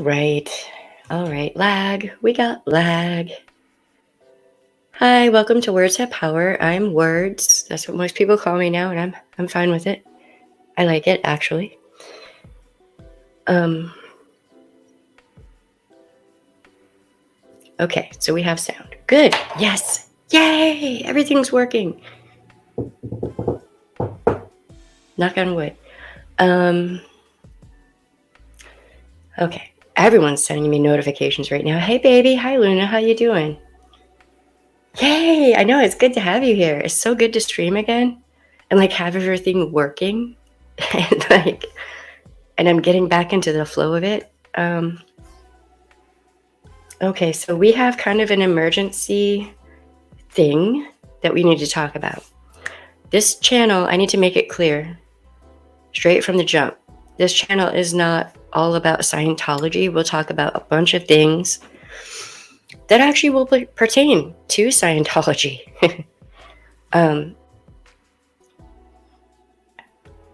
right. All right. Lag. We got lag. Hi, welcome to Words Have Power. I'm Words. That's what most people call me now, and I'm fine with it. I like it, actually. Okay, so we have sound. Good. Yes. Yay! Everything's working. Knock on wood. Okay. Everyone's sending me notifications right now. Hey, baby. Hi, Luna. How you doing? Yay! I know, it's good to have you here. It's so good to stream again and have everything working and and I'm getting back into the flow of it. Okay, so we have kind of an emergency thing that we need to talk about. This channel, I need to make it clear straight from the jump. This channel is not all about Scientology. We'll talk about a bunch of things that actually will pertain to Scientology.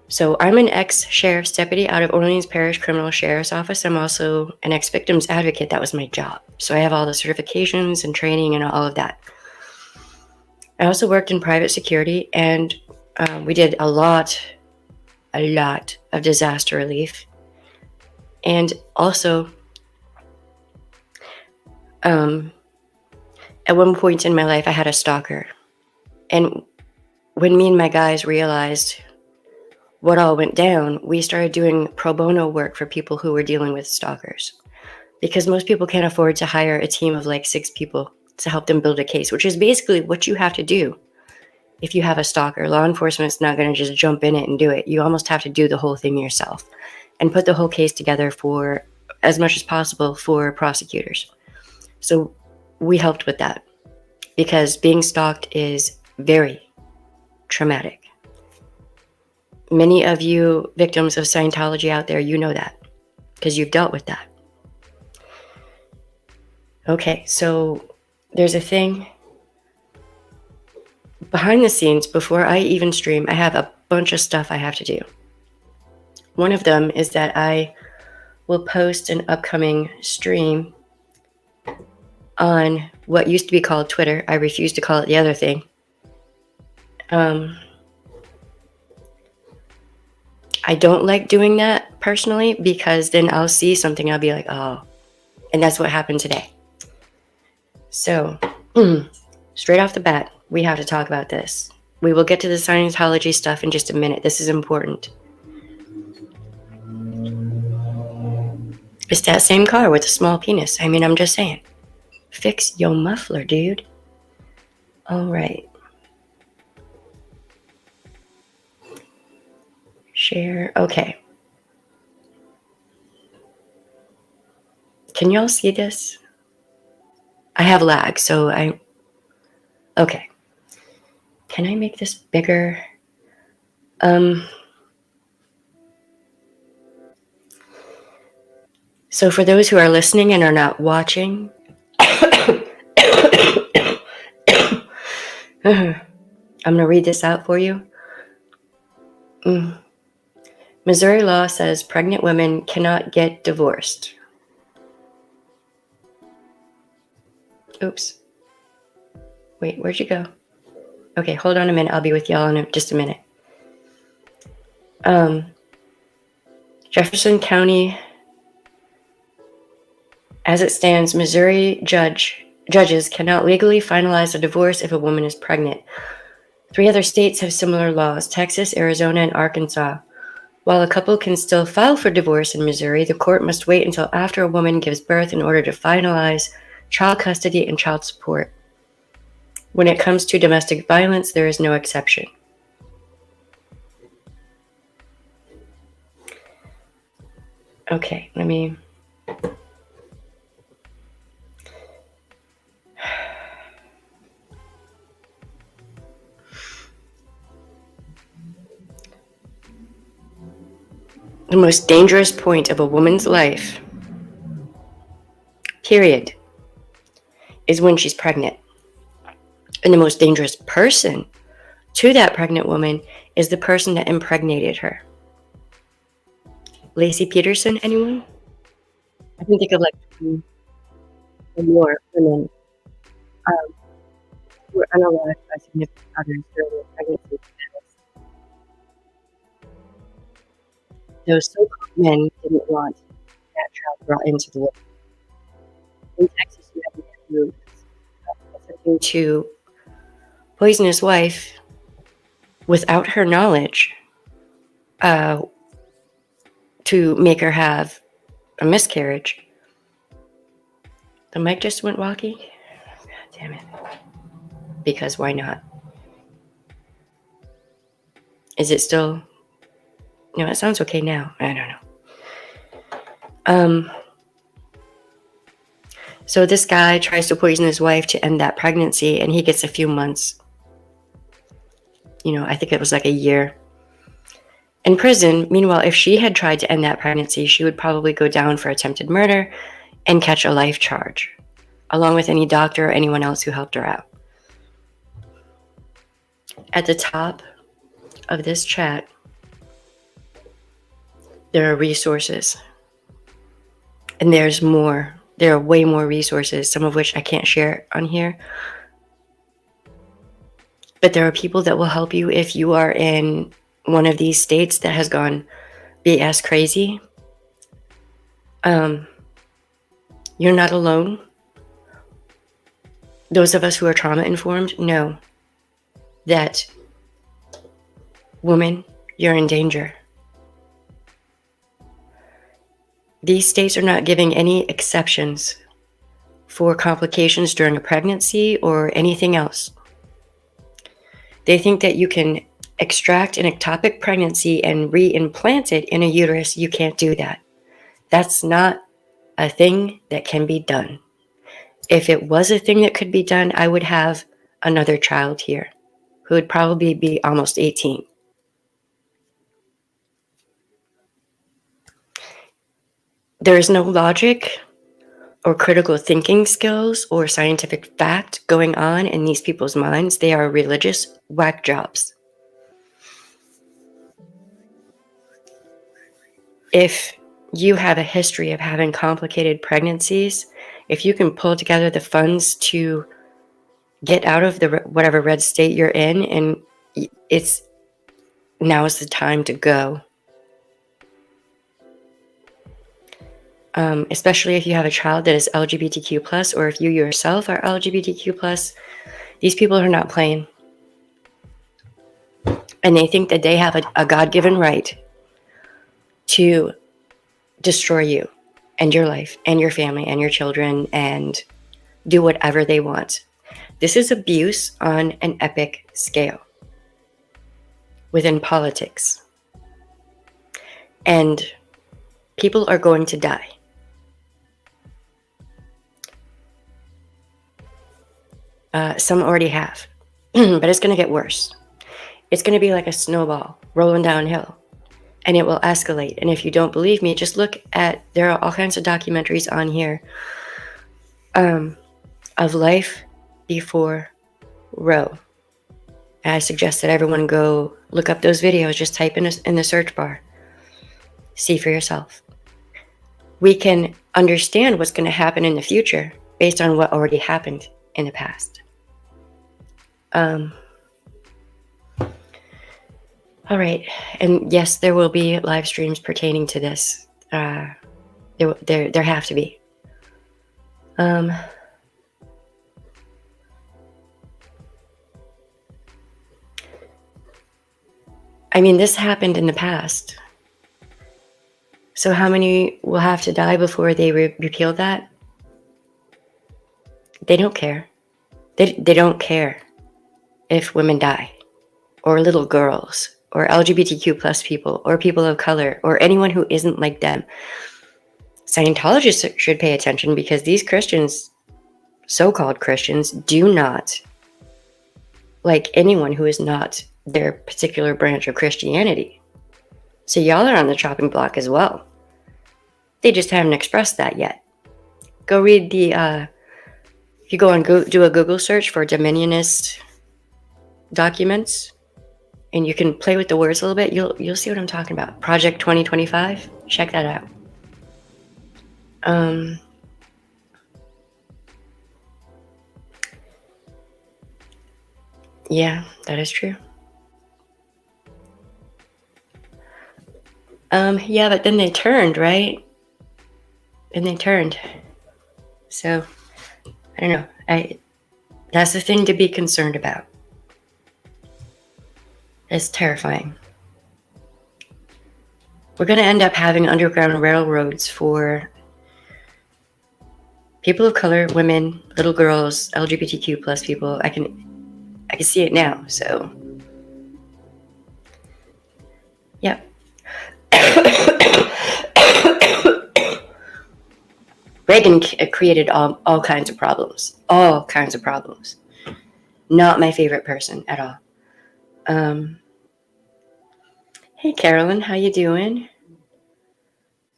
So I'm an ex-sheriff's deputy out of Orleans Parish Criminal Sheriff's Office. I'm also an ex-victims advocate. That was my job. So I have all the certifications and training and all of that. I also worked in private security, and we did a lot of disaster relief. And also, at one point in my life, I had a stalker. And when me and my guys realized what all went down, we started doing pro bono work for people who were dealing with stalkers. Because most people can't afford to hire a team of 6 people to help them build a case, which is basically what you have to do if you have a stalker. Law enforcement's not going to just jump in it and do it. You almost have to do the whole thing yourself and put the whole case together for as much as possible for prosecutors. So we helped with that because being stalked is very traumatic. Many of you victims of Scientology out there, you know that because you've dealt with that. Okay, so there's a thing behind the scenes. Before I even stream, I have a bunch of stuff I have to do. One of them is that I will post an upcoming stream on what used to be called Twitter. I refuse to call it the other thing. I don't like doing that personally because then I'll see something, I'll be like, oh, and that's what happened today. So, straight off the bat, we have to talk about this. We will get to the Scientology stuff in just a minute. This is important. It's that same car with a small penis. I mean, I'm just saying. Fix your muffler, dude. All right. Share. Okay. Can y'all see this? I have lag, so okay. Can I make this bigger? So for those who are listening and are not watching, I'm going to read this out for you. Missouri law says pregnant women cannot get divorced. Oops. Wait, where'd you go? Okay, hold on a minute. I'll be with y'all in just a minute. Jefferson County, as it stands, Missouri judges cannot legally finalize a divorce if a woman is pregnant. 3 other states have similar laws: Texas, Arizona, and Arkansas. While a couple can still file for divorce in Missouri, the court must wait until after a woman gives birth in order to finalize child custody and child support. When it comes to domestic violence, there is no exception. Okay, let me... The most dangerous point of a woman's life, period, is when she's pregnant. And the most dangerous person to that pregnant woman is the person that impregnated her. Lacey Peterson, anyone? I can think of like 20 or more women um, who were unalived by significant others during their pregnancy because those so-called men didn't want that child brought into the world. In Texas, you have a man who attempting to poison his wife without her knowledge uh, to make her have a miscarriage. The mic just went wonky. God damn it. Because why not? Is it still? No, it sounds okay now. I don't know. So this guy tries to poison his wife to end that pregnancy, and he gets a few months. I think it was like a year in prison. Meanwhile, if she had tried to end that pregnancy, she would probably go down for attempted murder and catch a life charge, along with any doctor or anyone else who helped her out. At the top of this chat, there are resources. And there's more. There are way more resources, some of which I can't share on here. But there are people that will help you if you are in one of these states that has gone BS crazy. You're not alone. Those of us who are trauma informed know that, woman, you're in danger. These states are not giving any exceptions for complications during a pregnancy or anything else. They think that you can extract an ectopic pregnancy and re-implant it in a uterus. You can't do that. That's not a thing that can be done. If it was a thing that could be done, I would have another child here who would probably be almost 18. There is no logic or critical thinking skills or scientific fact going on in these people's minds. They are religious whack jobs. If you have a history of having complicated pregnancies, if you can pull together the funds to get out of the whatever red state you're in, and now is the time to go. Especially if you have a child that is LGBTQ+, or if you yourself are LGBTQ+, these people are not playing. And they think that they have a God-given right to destroy you and your life and your family and your children and do whatever they want. This is abuse on an epic scale within politics. And people are going to die. Some already have, but it's going to get worse. It's going to be like a snowball rolling downhill, and it will escalate. And if you don't believe me, just look at, there are all kinds of documentaries on here of life before Roe. And I suggest that everyone go look up those videos. Just type in the search bar. See for yourself. We can understand what's going to happen in the future based on what already happened in the past. All right. And yes, there will be live streams pertaining to this. There have to be. I mean, this happened in the past. So how many will have to die before they repeal that? They don't care. They don't care if women die, or little girls, or LGBTQ+ people, or people of color, or anyone who isn't like them. Scientologists should pay attention, because these Christians, so-called Christians, do not like anyone who is not their particular branch of Christianity. So y'all are on the chopping block as well. They just haven't expressed that yet. Go read the, if you go and do a Google search for Dominionist documents, and you can play with the words a little bit, you'll see what I'm talking about. Project 2025, check that out. Um, yeah, that is true. Yeah, but then they turned, right? And they turned. So I don't know. That's the thing to be concerned about. It's terrifying. We're going to end up having underground railroads for people of color, women, little girls, LGBTQ plus people. I can see it now. So, yep. Reagan created all kinds of problems. All kinds of problems. Not my favorite person at all. Hey, Carolyn, how you doing?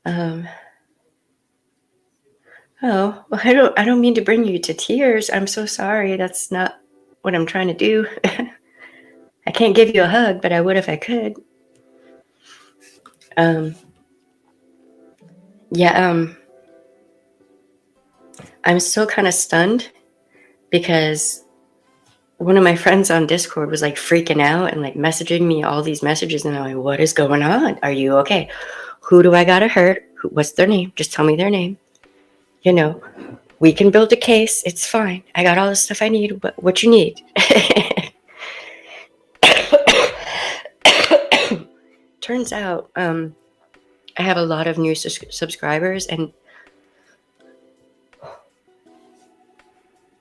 Oh, well, I don't mean to bring you to tears. I'm so sorry. That's not what I'm trying to do. I can't give you a hug, but I would if I could. Yeah, I'm still kind of stunned because one of my friends on Discord was like freaking out and like messaging me all these messages, and I'm like, what is going on? Are you okay? Who do I gotta hurt? What's their name? Just tell me their name. You know, we can build a case. It's fine. I got all the stuff I need. What you need? Turns out, I have a lot of new subscribers, and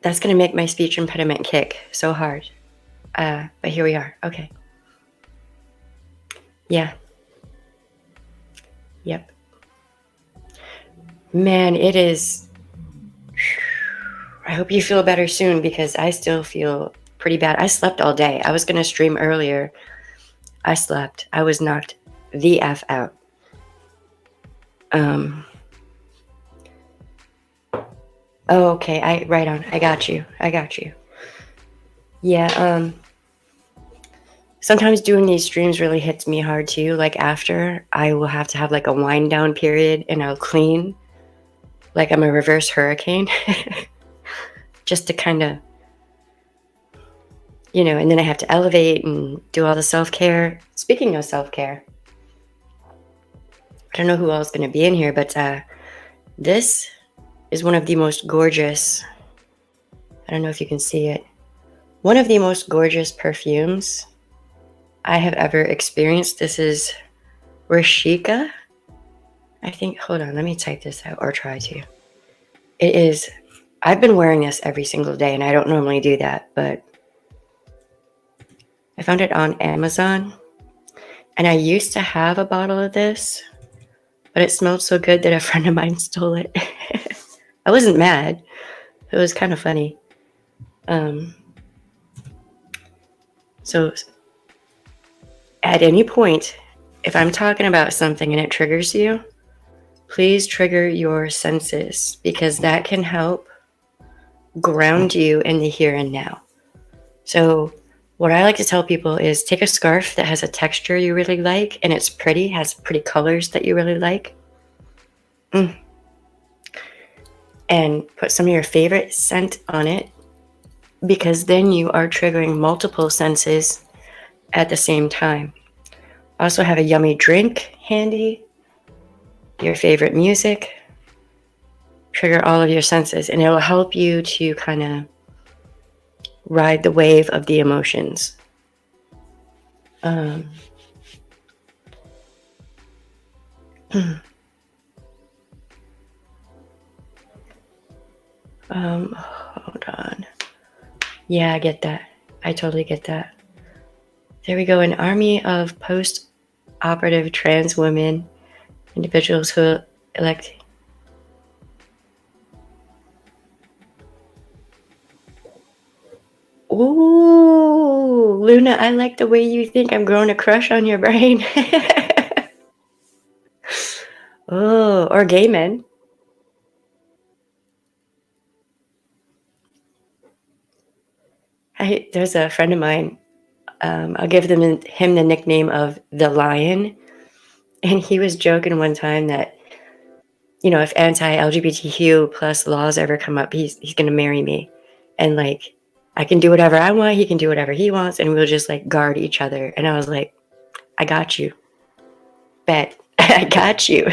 that's going to make my speech impediment kick so hard. But here we are. Okay. Yeah. Yep. Man, it is. I hope you feel better soon because I still feel pretty bad. I slept all day. I was going to stream earlier. I slept. I was knocked the F out. Oh, okay. Right on. I got you. Yeah. Sometimes doing these streams really hits me hard too. Like after, I will have to have like a wind down period and I'll clean like I'm a reverse hurricane just to kind of, and then I have to elevate and do all the self-care. Speaking of self-care, I don't know who else is going to be in here, but this is one of the most gorgeous, I don't know if you can see it, one of the most gorgeous perfumes I have ever experienced. This is Rashika. I think, hold on, let me type this out or try to. It is, I've been wearing this every single day and I don't normally do that, but I found it on Amazon and I used to have a bottle of this, but it smelled so good that a friend of mine stole it. I wasn't mad. It was kind of funny. So at any point, if I'm talking about something and it triggers you, please trigger your senses because that can help ground you in the here and now. So what I like to tell people is take a scarf that has a texture you really like and it's pretty, has pretty colors that you really like. And put some of your favorite scent on it because then you are triggering multiple senses at the same time. Also have a yummy drink handy, your favorite music, trigger all of your senses, and it will help you to kind of ride the wave of the emotions. Hold on. Yeah, I get that. I totally get that. There we go. An army of post-operative trans women, individuals who elect. Ooh, Luna, I like the way you think. I'm growing a crush on your brain. Oh, or gay men. There's a friend of mine. I'll give him the nickname of the Lion. And he was joking one time that you know, if anti-LGBTQ plus laws ever come up, he's going to marry me. And like, I can do whatever I want. He can do whatever he wants. And we'll just like guard each other. And I was like, I got you. Bet. I got you.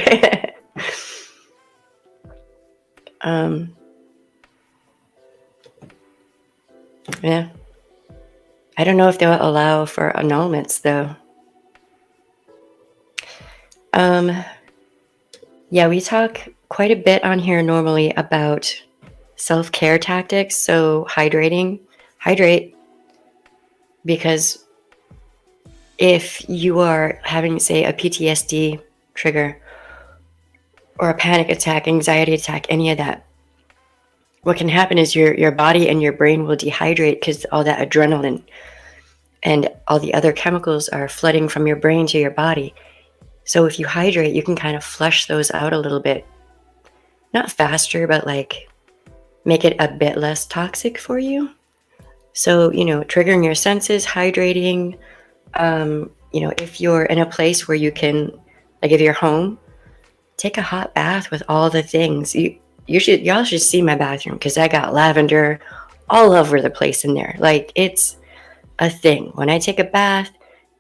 Yeah. I don't know if they'll allow for annulments though. Yeah, we talk quite a bit on here normally about self-care tactics. So hydrate, because if you are having, say, a PTSD trigger or a panic attack, anxiety attack, any of that, what can happen is your body and your brain will dehydrate because all that adrenaline and all the other chemicals are flooding from your brain to your body. So if you hydrate, you can kind of flush those out a little bit. Not faster, but like make it a bit less toxic for you. So, you know, triggering your senses, hydrating. You know, if you're in a place where you can, like if you're home, take a hot bath with all the things. Y'all should see my bathroom because I got lavender all over the place in there. Like it's a thing. When I take a bath,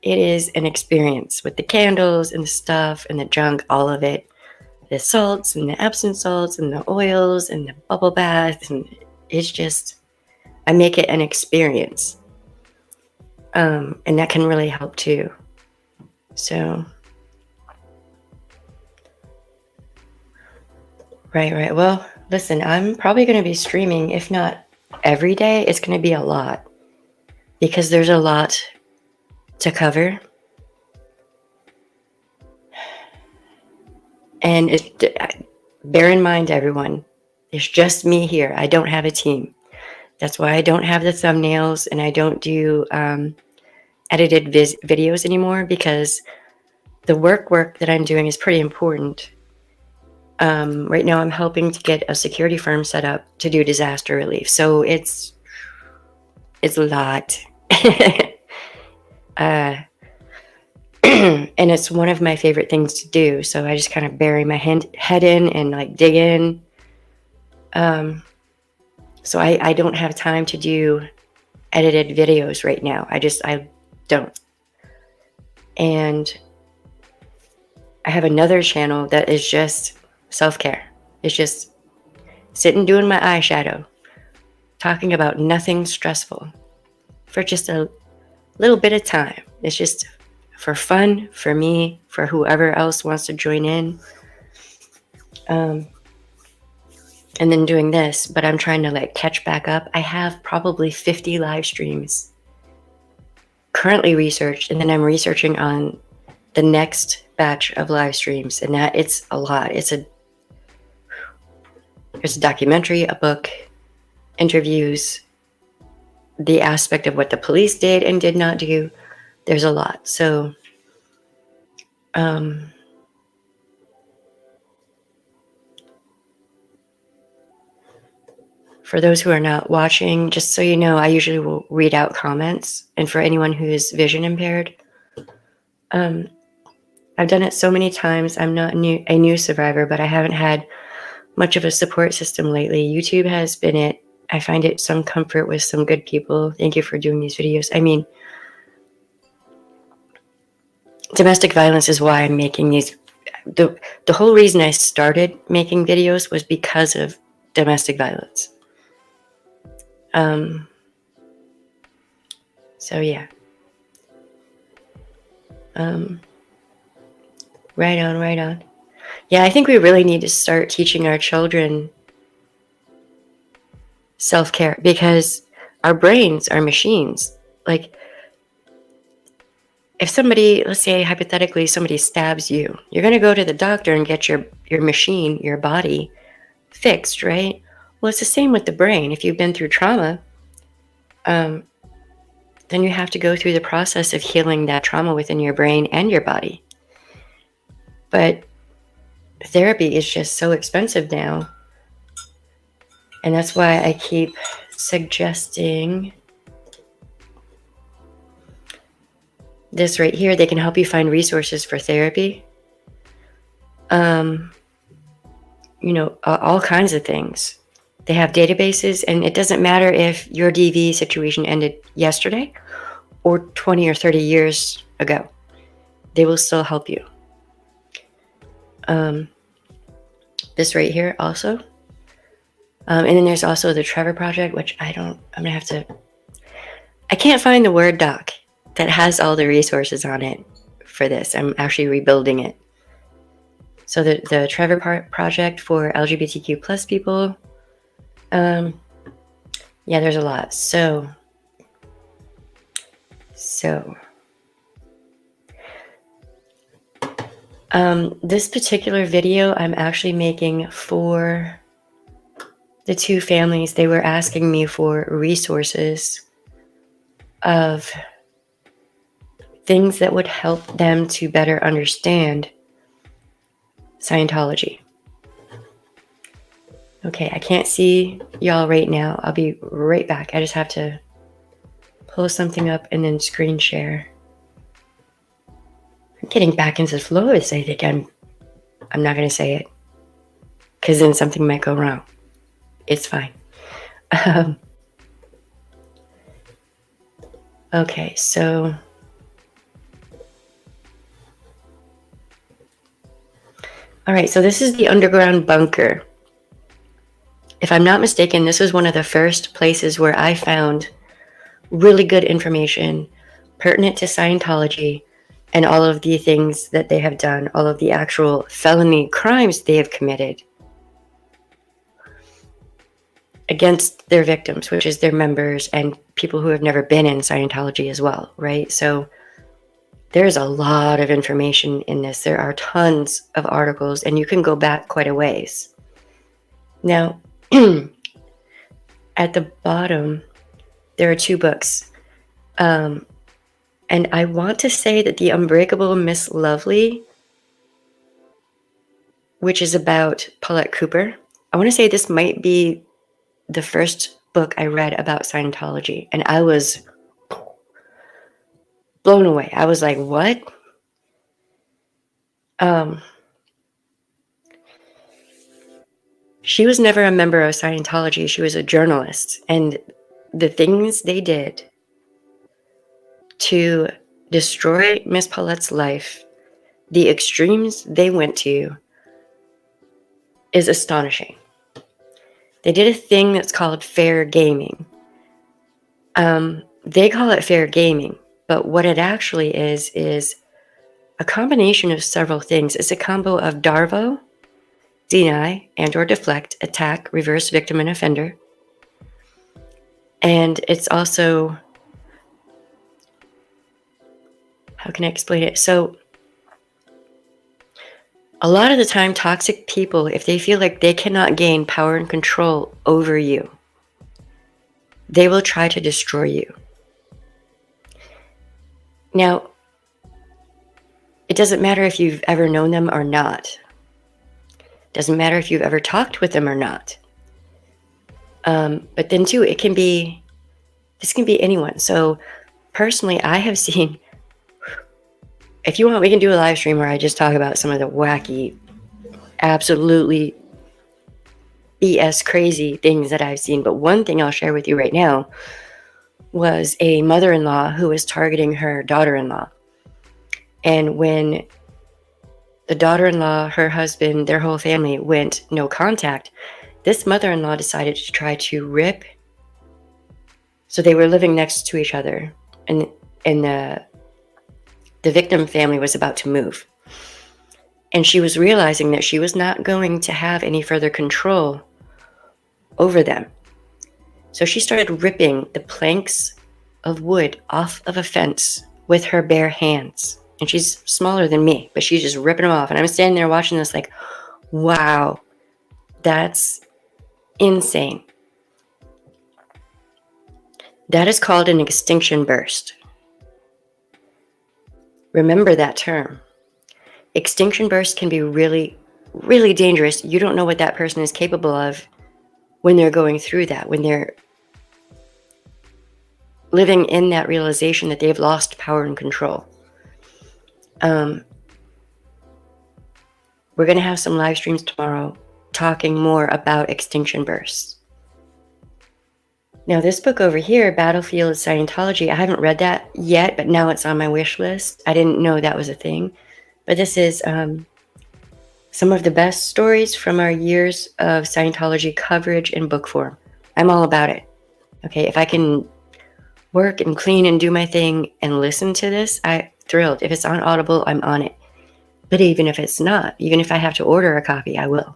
it is an experience with the candles and the stuff and the junk, all of it. The salts and the Epsom salts and the oils and the bubble bath. And it's just, I make it an experience. And that can really help too. So, right. Well, listen, I'm probably going to be streaming, if not every day, it's going to be a lot because there's a lot to cover. And bear in mind, everyone, it's just me here. I don't have a team. That's why I don't have the thumbnails and I don't do edited videos anymore because the work that I'm doing is pretty important. Right now I'm helping to get a security firm set up to do disaster relief. So it's a lot. And it's one of my favorite things to do. So I just kind of bury my head in and like dig in. So I don't have time to do edited videos right now. I don't. And I have another channel that is just self-care. It's just sitting doing my eyeshadow, talking about nothing stressful for just a little bit of time. It's just for fun, for me, for whoever else wants to join in. And then doing this, but I'm trying to like catch back up. I have probably 50 live streams currently researched, and then I'm researching on the next batch of live streams, and that it's a lot. It's a documentary, a book, interviews, the aspect of what the police did and did not do. There's a lot. So, for those who are not watching, just so you know, I usually will read out comments. And for anyone who is vision impaired, I've done it so many times. I'm not a new survivor, but I haven't had much of a support system lately. YouTube has been it. I find it some comfort with some good people. Thank you for doing these videos. I mean, domestic violence is why I'm making these. The whole reason I started making videos was because of domestic violence. So yeah. Right on. Yeah, I think we really need to start teaching our children self-care because our brains are machines. Like, if somebody, let's say hypothetically, somebody stabs you, you're going to go to the doctor and get your machine, your body fixed, right? Well, it's the same with the brain. If you've been through trauma, then you have to go through the process of healing that trauma within your brain and your body. But therapy is just so expensive now. And that's why I keep suggesting this right here. They can help you find resources for therapy. all kinds of things. They have databases, and it doesn't matter if your DV situation ended yesterday or 20 or 30 years ago. They will still help you. This right here also. And then there's also the Trevor Project, which I can't find the Word doc that has all the resources on it for this. I'm actually rebuilding it. So the Trevor Project for LGBTQ plus people. Yeah, there's a lot. So this particular video I'm actually making for the two families. They were asking me for resources of things that would help them to better understand Scientology. Okay, I can't see y'all right now. I'll be right back. I just have to pull something up and then screen share. I'm getting back into the flow of this. I think I'm not going to say it because then something might go wrong. It's fine. Okay, so all right, so this is the underground bunker. If I'm not mistaken, this was one of the first places where I found really good information pertinent to Scientology and all of the things that they have done, all of the actual felony crimes they have committed against their victims, which is their members and people who have never been in Scientology as well, right? So there's a lot of information in this. There are tons of articles, and you can go back quite a ways. Now, at the bottom, there are two books. And I want to say that the Unbreakable Miss Lovely, which is about Paulette Cooper, I want to say this might be the first book I read about Scientology. And I was blown away. I was like, what? She was never a member of Scientology. She was a journalist. And the things they did to destroy Miss Paulette's life, the extremes they went to, is astonishing. They did a thing that's called fair gaming. They call it fair gaming, but what it actually is a combination of several things. It's a combo of DARVO, deny and or deflect, attack, reverse victim and offender. And it's also, how can I explain it? So a lot of the time, toxic people, if they feel like they cannot gain power and control over you, they will try to destroy you. Now, it doesn't matter if you've ever known them or not. It doesn't matter if you've ever talked with them or not. But then too, this can be anyone. So personally, I have seen, if you want, we can do a live stream where I just talk about some of the wacky, absolutely BS crazy things that I've seen. But one thing I'll share with you right now was a mother-in-law who was targeting her daughter-in-law. And when the daughter-in-law, her husband, their whole family went no contact, this mother-in-law decided to try to rip. So they were living next to each other, and the victim family was about to move. And she was realizing that she was not going to have any further control over them. So she started ripping the planks of wood off of a fence with her bare hands. And she's smaller than me, but she's just ripping them off. And I'm standing there watching this like, wow, that's insane. That is called an extinction burst. Remember that term. Extinction burst can be really, really dangerous. You don't know what that person is capable of when they're going through that, when they're living in that realization that they've lost power and control. We're going to have some live streams tomorrow talking more about extinction bursts. Now, this book over here, Battlefield Scientology, I haven't read that yet, but now it's on my wish list. I didn't know that was a thing. But this is some of the best stories from our years of Scientology coverage in book form. I'm all about it. Okay, if I can work and clean and do my thing and listen to this, I'm thrilled. If it's on Audible, I'm on it. But even if it's not, even if I have to order a copy, I will.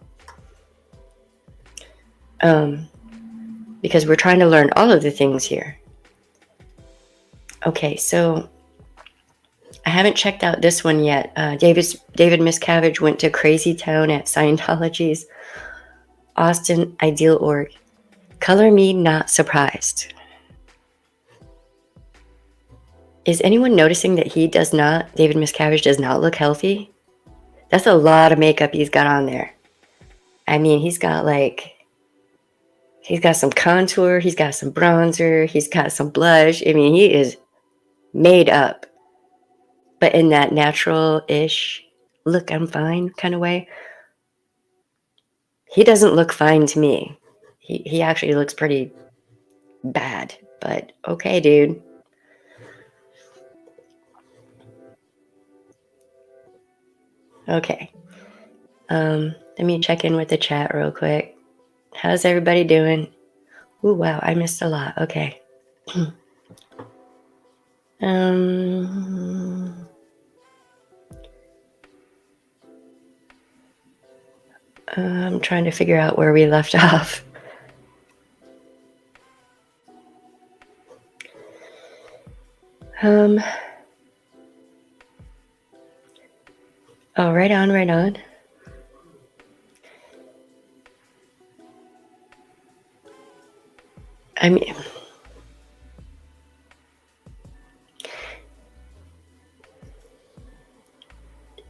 Because we're trying to learn all of the things here. Okay, so I haven't checked out this one yet. David Miscavige went to Crazy Town at Scientology's Austin Ideal Org. Color me not surprised. Is anyone noticing that David Miscavige does not look healthy? That's a lot of makeup he's got on there. I mean, he's got some contour, he's got some bronzer, he's got some blush. I mean, he is made up, but in that natural-ish look, I'm fine kind of way. He doesn't look fine to me. He actually looks pretty bad, but okay, dude. Okay. Let me check in with the chat real quick. How's everybody doing? Ooh, wow, I missed a lot. Okay. I'm trying to figure out where we left off. Oh, right on. I mean,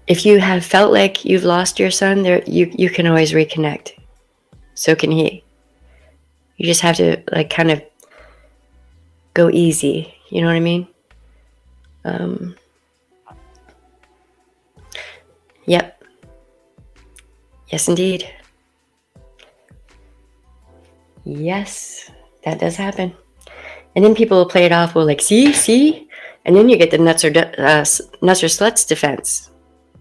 if you have felt like you've lost your son, you can always reconnect. So can he. You just have to kind of go easy. You know what I mean? Yep. Yes, indeed. Yes, that does happen. And then people will play it off. Well, see, and then you get the nuts or sluts defense.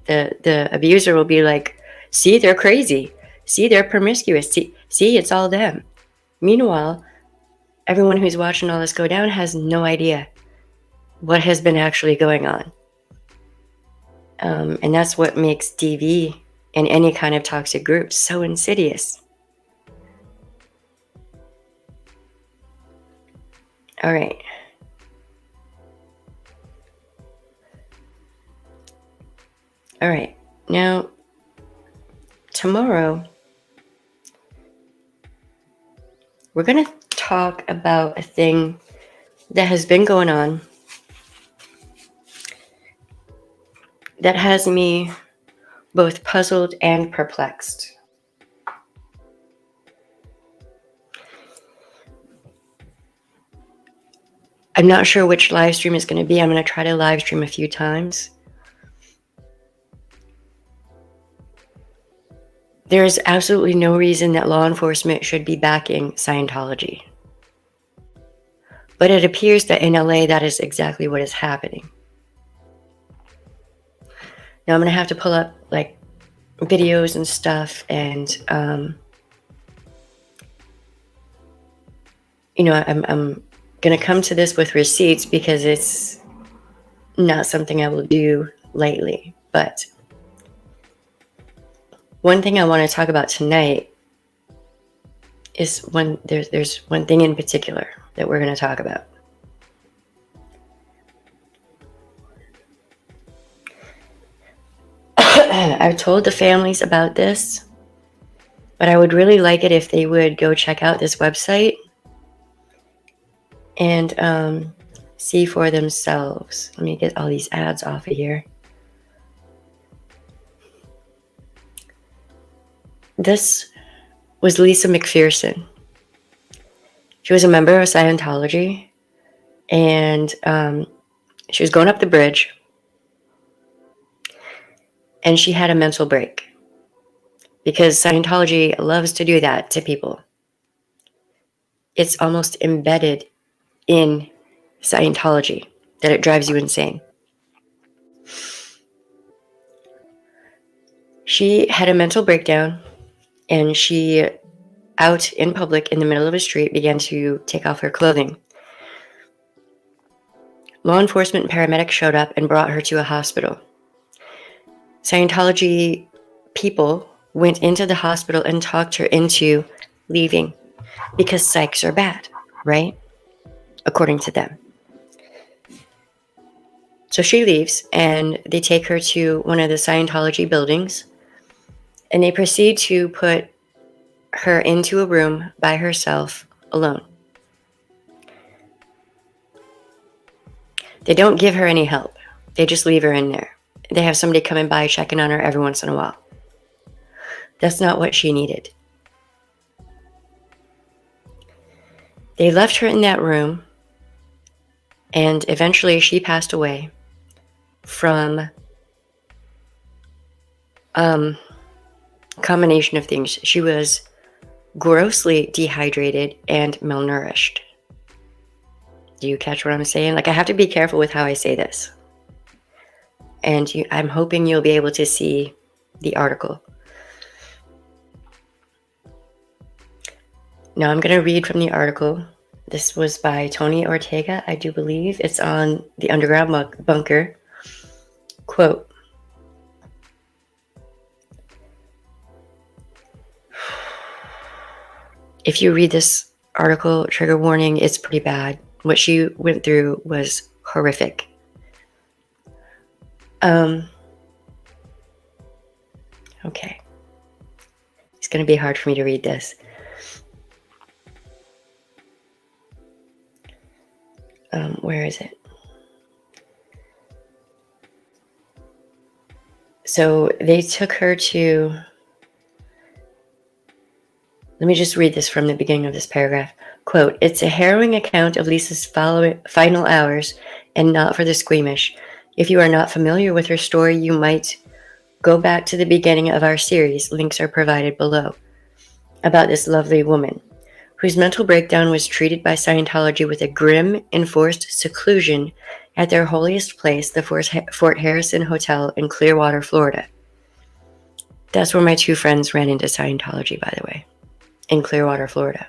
The abuser will be like, see, they're crazy. See, they're promiscuous. See, it's all them. Meanwhile, everyone who's watching all this go down has no idea what has been actually going on. And that's what makes DV and any kind of toxic group so insidious. All right. Now, tomorrow, we're going to talk about a thing that has been going on that has me both puzzled and perplexed. I'm not sure which live stream is going to be. I'm going to try to live stream a few times. There is absolutely no reason that law enforcement should be backing Scientology. But it appears that in LA, that is exactly what is happening. Now I'm going to have to pull up videos and stuff, and I'm going to come to this with receipts because it's not something I will do lightly. But one thing I want to talk about tonight is there's one thing in particular that we're going to talk about. I've told the families about this, but I would really like it if they would go check out this website and see for themselves. Let me get all these ads off of here. This was Lisa McPherson. She was a member of Scientology, and she was going up the bridge, and she had a mental break. because Scientology loves to do that to people. It's almost embedded in Scientology that it drives you insane. She had a mental breakdown, and she, out in public in the middle of a street, began to take off her clothing. Law enforcement and paramedics showed up and brought her to a hospital. Scientology people went into the hospital and talked her into leaving because psychs are bad, right? According to them. So she leaves, and they take her to one of the Scientology buildings, and they proceed to put her into a room by herself, alone. They don't give her any help. They just leave her in there. They have somebody coming by checking on her every once in a while. That's not what she needed. They left her in that room, and eventually she passed away from combination of things. She was grossly dehydrated and malnourished. Do you catch what I'm saying? Like, I have to be careful with how I say this. And I'm hoping you'll be able to see the article. Now I'm going to read from the article. This was by Tony Ortega, I do believe. It's on the Underground Bunker. Quote, if you read this article, trigger warning, it's pretty bad. What she went through was horrific. Okay. It's going to be hard for me to read this. Where is it? So they took her to... Let me just read this from the beginning of this paragraph. Quote, it's a harrowing account of Lisa's final hours, and not for the squeamish. If you are not familiar with her story, you might go back to the beginning of our series. Links are provided below. About this lovely woman, whose mental breakdown was treated by Scientology with a grim, enforced seclusion at their holiest place, the Fort Harrison Hotel in Clearwater, Florida. That's where my two friends ran into Scientology, by the way. In Clearwater, Florida.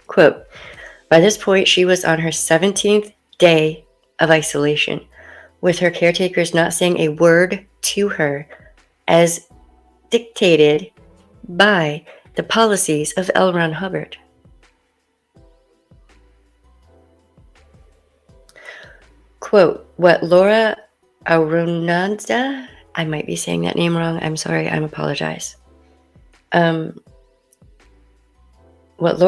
Quote, by this point, she was on her 17th day of isolation, with her caretakers not saying a word to her, as dictated by the policies of L. Ron Hubbard. Quote, what Laura Aronanda, I might be saying that name wrong, I'm sorry, I apologize. What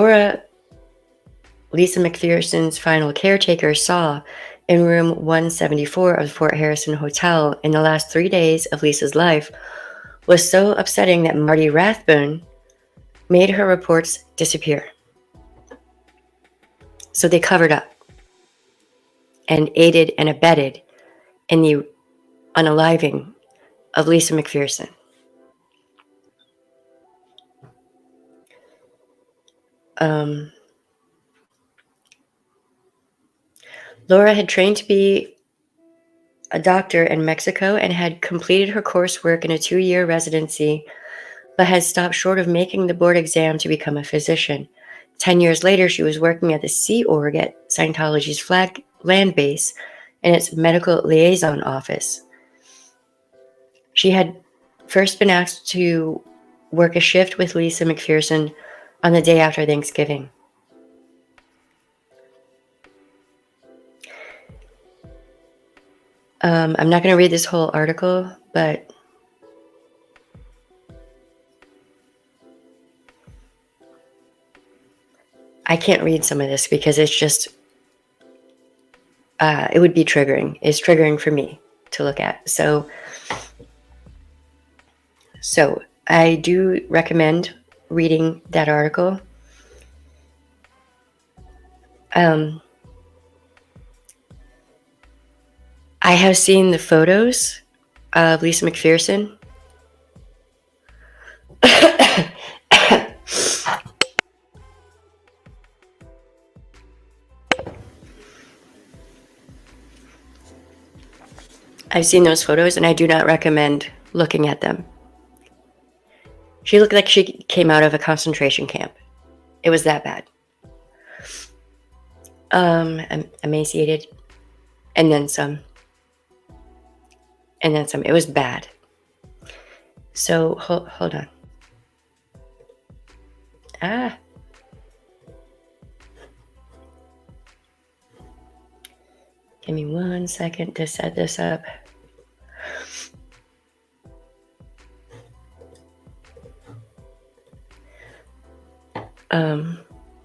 Lisa McPherson's final caretaker saw in room 174 of the Fort Harrison Hotel in the last 3 days of Lisa's life was so upsetting that Marty Rathbone made her reports disappear. So they covered up and aided and abetted in the unaliving of Lisa McPherson. Laura had trained to be a doctor in Mexico and had completed her coursework in a 2-year residency, but had stopped short of making the board exam to become a physician. 10 years later, she was working at the Sea Org at Scientology's flag land base in its medical liaison office. She had first been asked to work a shift with Lisa McPherson on the day after Thanksgiving. I'm not going to read this whole article, but I can't read some of this because it's just, it would be triggering. It's triggering for me to look at. So I do recommend reading that article. I have seen the photos of Lisa McPherson. I've seen those photos and I do not recommend looking at them. She looked like she came out of a concentration camp. It was that bad. Emaciated, and then some. And then some. It was bad. So, hold on. Give me 1 second to set this up.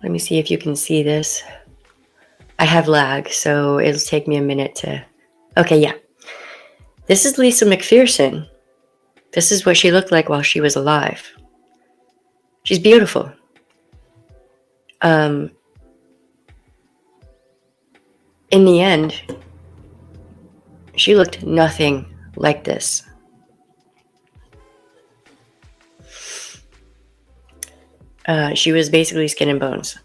Let me see if you can see this. I have lag, so it'll take me a minute to... Okay, yeah. This is Lisa McPherson. This is what she looked like while she was alive. She's beautiful. In the end, she looked nothing like this. She was basically skin and bones.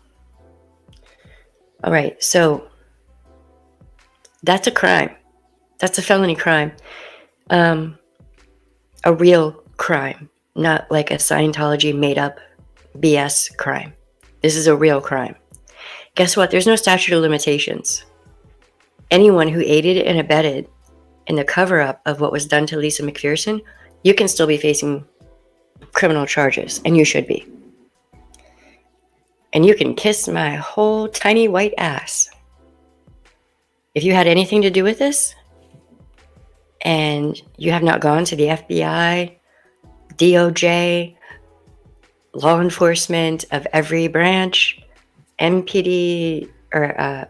All right, so that's a crime. That's a felony crime. A real crime, not like a Scientology made-up BS crime. This is a real crime. Guess what? There's no statute of limitations. Anyone who aided and abetted in the cover-up of what was done to Lisa McPherson, you can still be facing criminal charges, and you should be. And you can kiss my whole tiny white ass. If you had anything to do with this, and you have not gone to the FBI, DOJ, law enforcement of every branch, MPD, or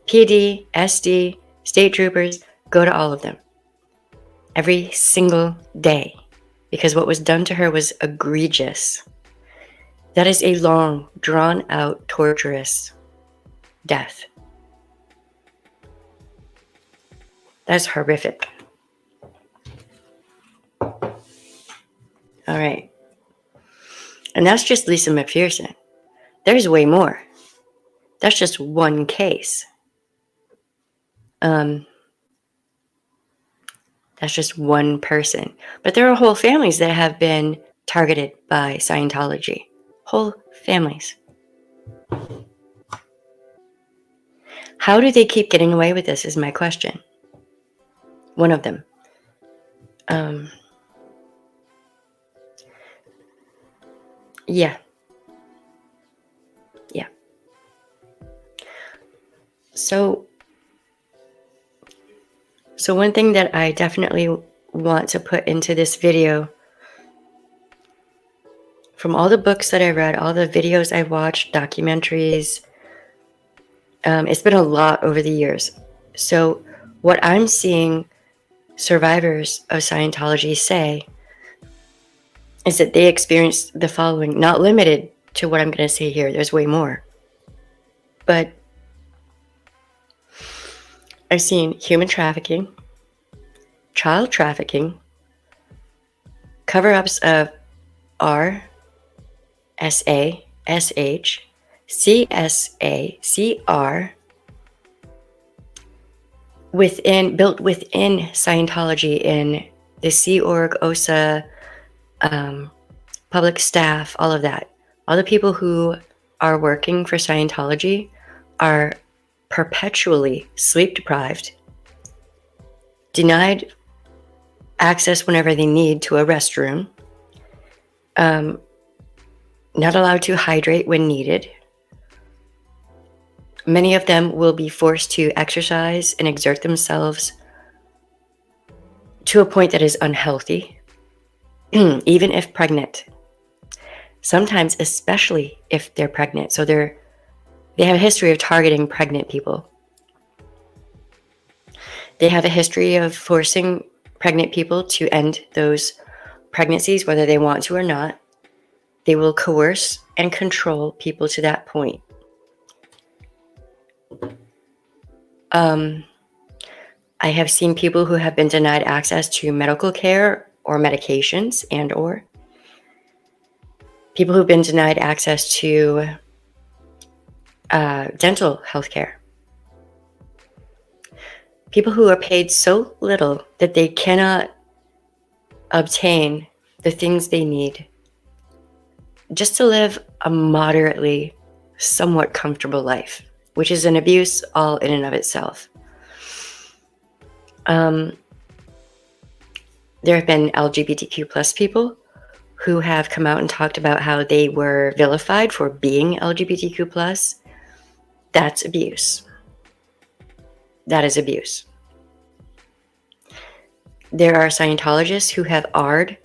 PD, SD, state troopers, go to all of them. Every single day. Because what was done to her was egregious. That is a long, drawn-out, torturous death. That's horrific. All right. And that's just Lisa McPherson. There's way more. That's just one case. That's just one person. But there are whole families that have been targeted by Scientology. Whole families. How do they keep getting away with this is my question. One of them. Yeah. So one thing that I definitely want to put into this video, from all the books that I read, all the videos I watched, documentaries, it's been a lot over the years. So what I'm seeing survivors of Scientology say is that they experienced the following, not limited to what I'm going to say here. There's way more. But I've seen human trafficking, child trafficking, cover-ups of R, SA, SH, CSA, CR, built within Scientology in the Sea Org, OSA, public staff, all of that. All the people who are working for Scientology are perpetually sleep deprived, denied access whenever they need to a restroom, not allowed to hydrate when needed. Many of them will be forced to exercise and exert themselves to a point that is unhealthy, even if pregnant. Sometimes, especially if they're pregnant. So they have a history of targeting pregnant people. They have a history of forcing pregnant people to end those pregnancies, whether they want to or not. They will coerce and control people to that point. I have seen people who have been denied access to medical care or medications or people who've been denied access to dental health care. People who are paid so little that they cannot obtain the things they need just to live a moderately, somewhat comfortable life, which is an abuse all in and of itself. There have been LGBTQ plus people who have come out and talked about how they were vilified for being LGBTQ plus. That's abuse. That is abuse. There are Scientologists who have R'd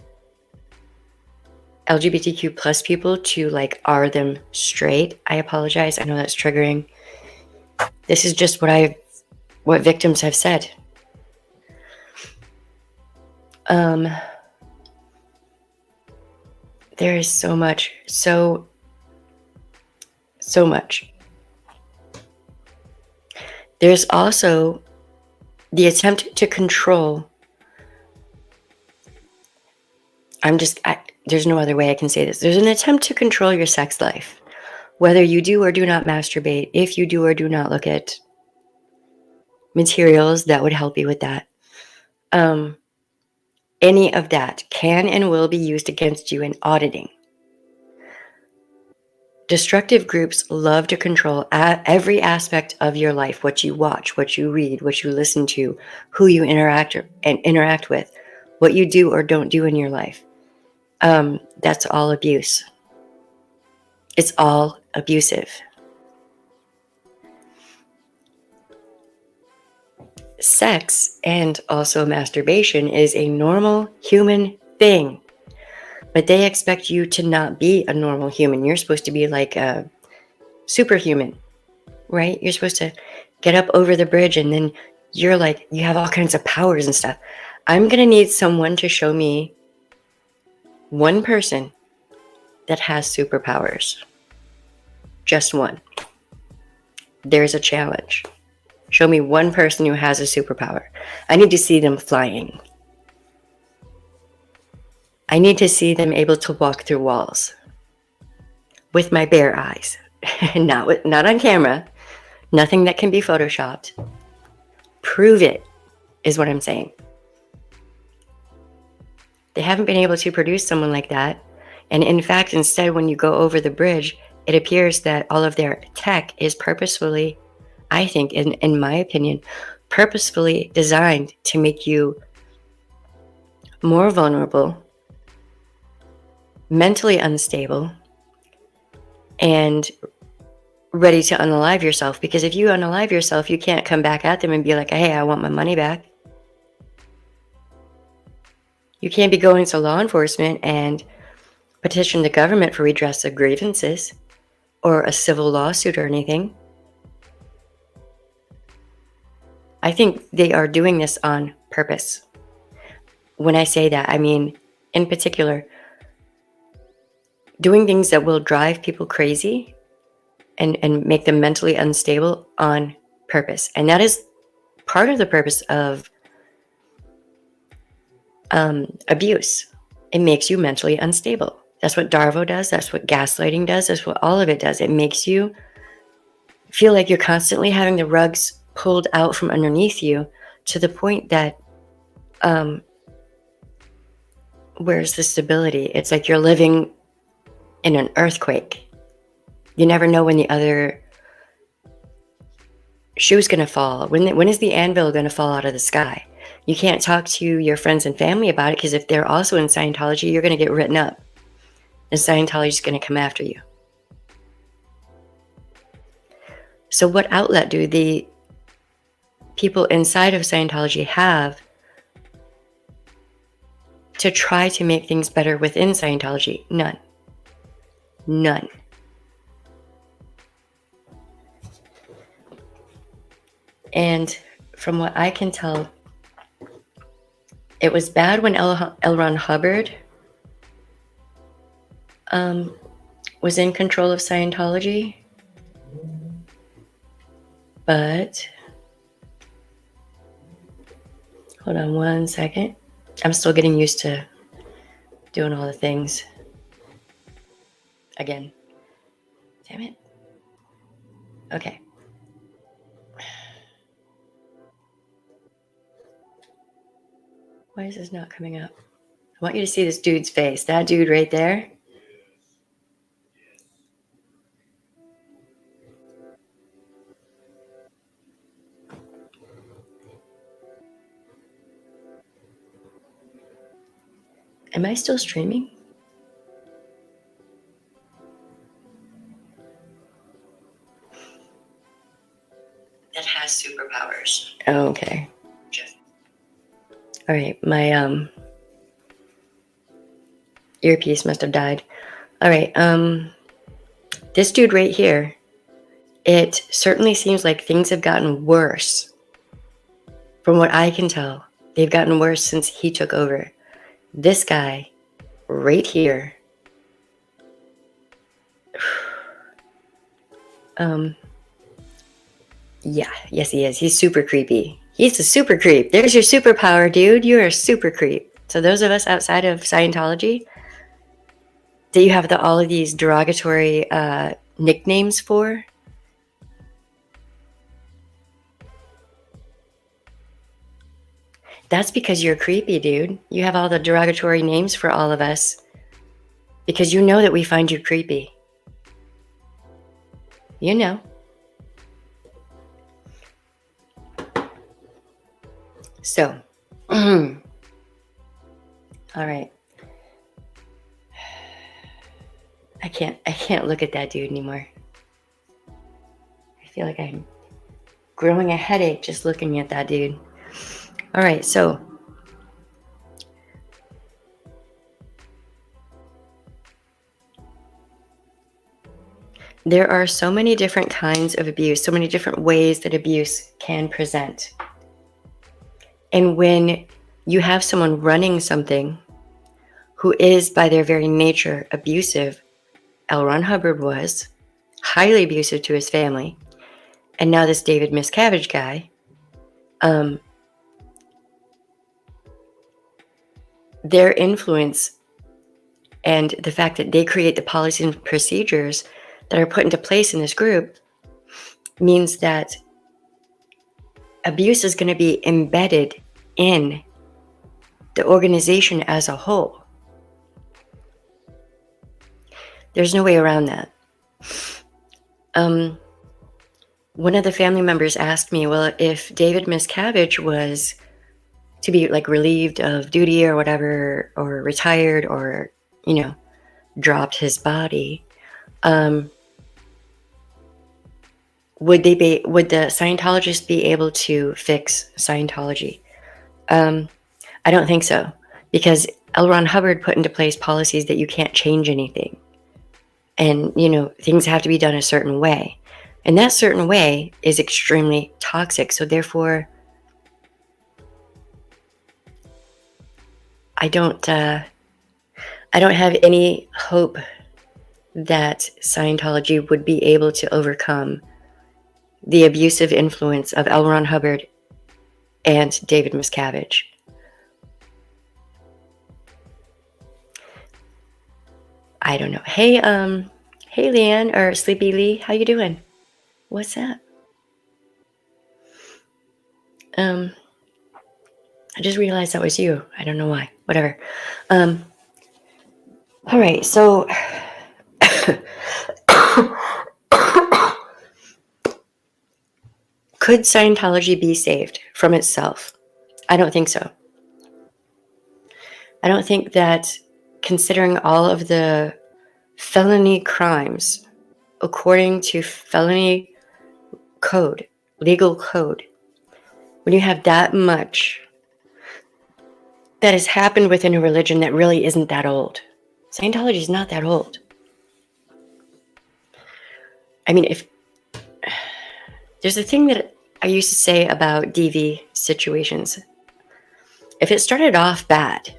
LGBTQ plus people to like R them straight. I apologize. I know that's triggering. This is just what victims have said. There is so much, so much. There's also the attempt to control. There's no other way I can say this. There's an attempt to control your sex life. Whether you do or do not masturbate, if you do or do not look at materials that would help you with that. Any of that can and will be used against you in auditing. Destructive groups love to control every aspect of your life, what you watch, what you read, what you listen to, who you interact with, what you do or don't do in your life. That's all abuse. It's all abusive. Sex and also masturbation is a normal human thing, but they expect you to not be a normal human. You're supposed to be like a superhuman, right? You're supposed to get up over the bridge and then you're like, you have all kinds of powers and stuff. I'm going to need someone to show me one person that has superpowers. Just one. There's a challenge. Show me one person who has a superpower. I need to see them flying. I need to see them able to walk through walls with my bare eyes. Not on camera. Nothing that can be photoshopped. Prove it is what I'm saying. They haven't been able to produce someone like that. And in fact, instead, when you go over the bridge, it appears that all of their tech is purposefully, I think, in my opinion, purposefully designed to make you more vulnerable, mentally unstable, and ready to unalive yourself. Because if you unalive yourself, you can't come back at them and be like, hey, I want my money back. You can't be going to law enforcement and petition the government for redress of grievances or a civil lawsuit or anything. I think they are doing this on purpose. When I say that, I mean, in particular, doing things that will drive people crazy and make them mentally unstable on purpose. And that is part of the purpose of abuse. It makes you mentally unstable. That's what Darvo does. That's what gaslighting does. That's what all of it does. It makes you feel like you're constantly having the rugs pulled out from underneath you to the point that where's the stability? It's like you're living in an earthquake. You never know when the other shoe's going to fall. When is the anvil going to fall out of the sky? You can't talk to your friends and family about it because if they're also in Scientology, you're going to get written up. And Scientology is going to come after you. So what outlet do the people inside of Scientology have to try to make things better within Scientology? None. None. And from what I can tell, it was bad when L. Ron Hubbard was in control of Scientology. But hold on one second. I'm still getting used to doing all the things. Again. Damn it. Okay. Why is this not coming up? I want you to see this dude's face. That dude right there. Am I still streaming? That has superpowers. Oh, okay. All right, my earpiece must have died. All right, this dude right here, it certainly seems like things have gotten worse. From what I can tell, they've gotten worse since he took over. This guy right here, yeah, yes he is. He's super creepy. He's a super creep. There's your superpower, dude. You're a super creep. So those of us outside of Scientology that you have all of these derogatory nicknames for, that's because you're creepy, dude. You have all the derogatory names for all of us because you know that we find you creepy. You know. So, all right. I can't look at that dude anymore. I feel like I'm growing a headache just looking at that dude. All right, so there are so many different kinds of abuse, so many different ways that abuse can present. And when you have someone running something who is by their very nature abusive, L. Ron Hubbard was highly abusive to his family, and now this David Miscavige guy, their influence and the fact that they create the policies and procedures that are put into place in this group means that abuse is going to be embedded in the organization as a whole. There's no way around that. One of the family members asked me, well, if David Miscavige was to be like relieved of duty or whatever, or retired, or, you know, dropped his body, would the Scientologists be able to fix Scientology? I don't think so, because L. Ron Hubbard put into place policies that you can't change anything. And, you know, things have to be done a certain way. And that certain way is extremely toxic. So therefore, I don't have any hope that Scientology would be able to overcome the abusive influence of L. Ron Hubbard and David Miscavige. I don't know. Hey, hey, Leanne, or Sleepy Lee, how you doing? What's that? I just realized that was you. I don't know why. Whatever. All right, so could Scientology be saved from itself? I don't think so. I don't think that, considering all of the felony crimes according to felony code, legal code, when you have that much that has happened within a religion that really isn't that old. Scientology is not that old. I mean, if there's a thing that I used to say about DV situations, if it started off bad,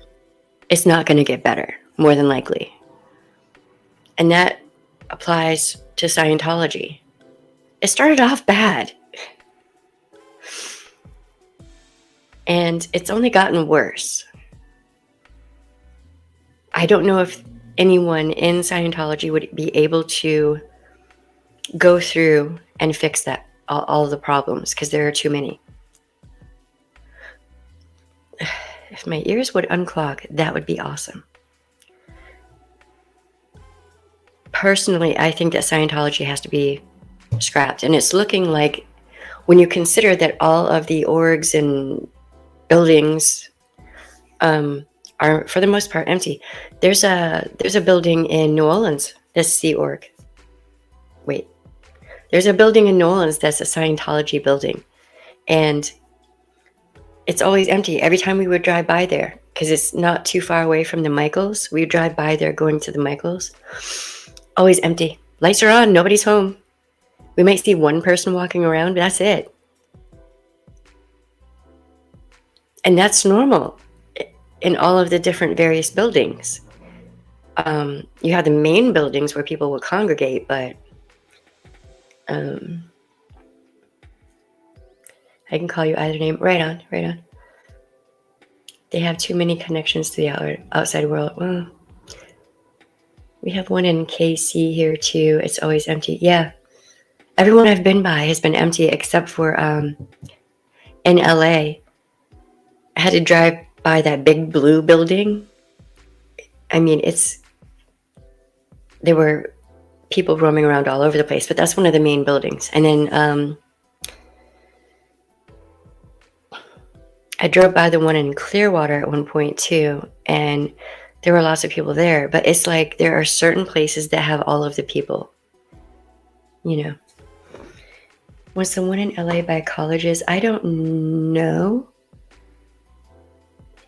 it's not going to get better, more than likely. And that applies to Scientology. It started off bad. And it's only gotten worse. I don't know if anyone in Scientology would be able to go through and fix that, all the problems, because there are too many. If my ears would unclog, that would be awesome. Personally, I think that Scientology has to be scrapped. And it's looking like, when you consider that all of the orgs and buildings are for the most part empty. There's a building in New Orleans that's the org. Wait. There's a building in New Orleans that's a Scientology building. And it's always empty every time we would drive by there, because it's not too far away from the Michaels. We would drive by there going to the Michaels. Always empty. Lights are on. Nobody's home. We might see one person walking around, but that's it. And that's normal in all of the different various buildings. You have the main buildings where people will congregate, but I can call you either name. Right on. They have too many connections to the outside world. Well, we have one in KC here too. It's always empty. Yeah. Everyone I've been by has been empty except for in LA. I had to drive by that big blue building. I mean, there were people roaming around all over the place, but that's one of the main buildings. And then I drove by the one in Clearwater at one point too, and there were lots of people there. But it's like there are certain places that have all of the people, you know. Was the one in LA by colleges? I don't know.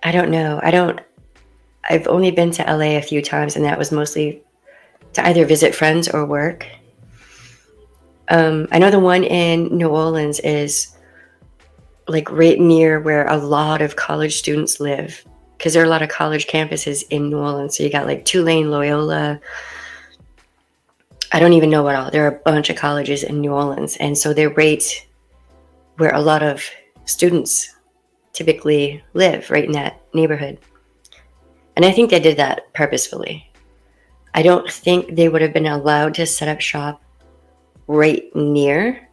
I've only been to LA a few times, and that was mostly to either visit friends or work. I know the one in New Orleans is like right near where a lot of college students live, because there are a lot of college campuses in New Orleans. So you got like Tulane, Loyola. I don't even know what all. There are a bunch of colleges in New Orleans, and so they're right where a lot of students typically live, right in that neighborhood. And I think they did that purposefully. I don't think they would have been allowed to set up shop right near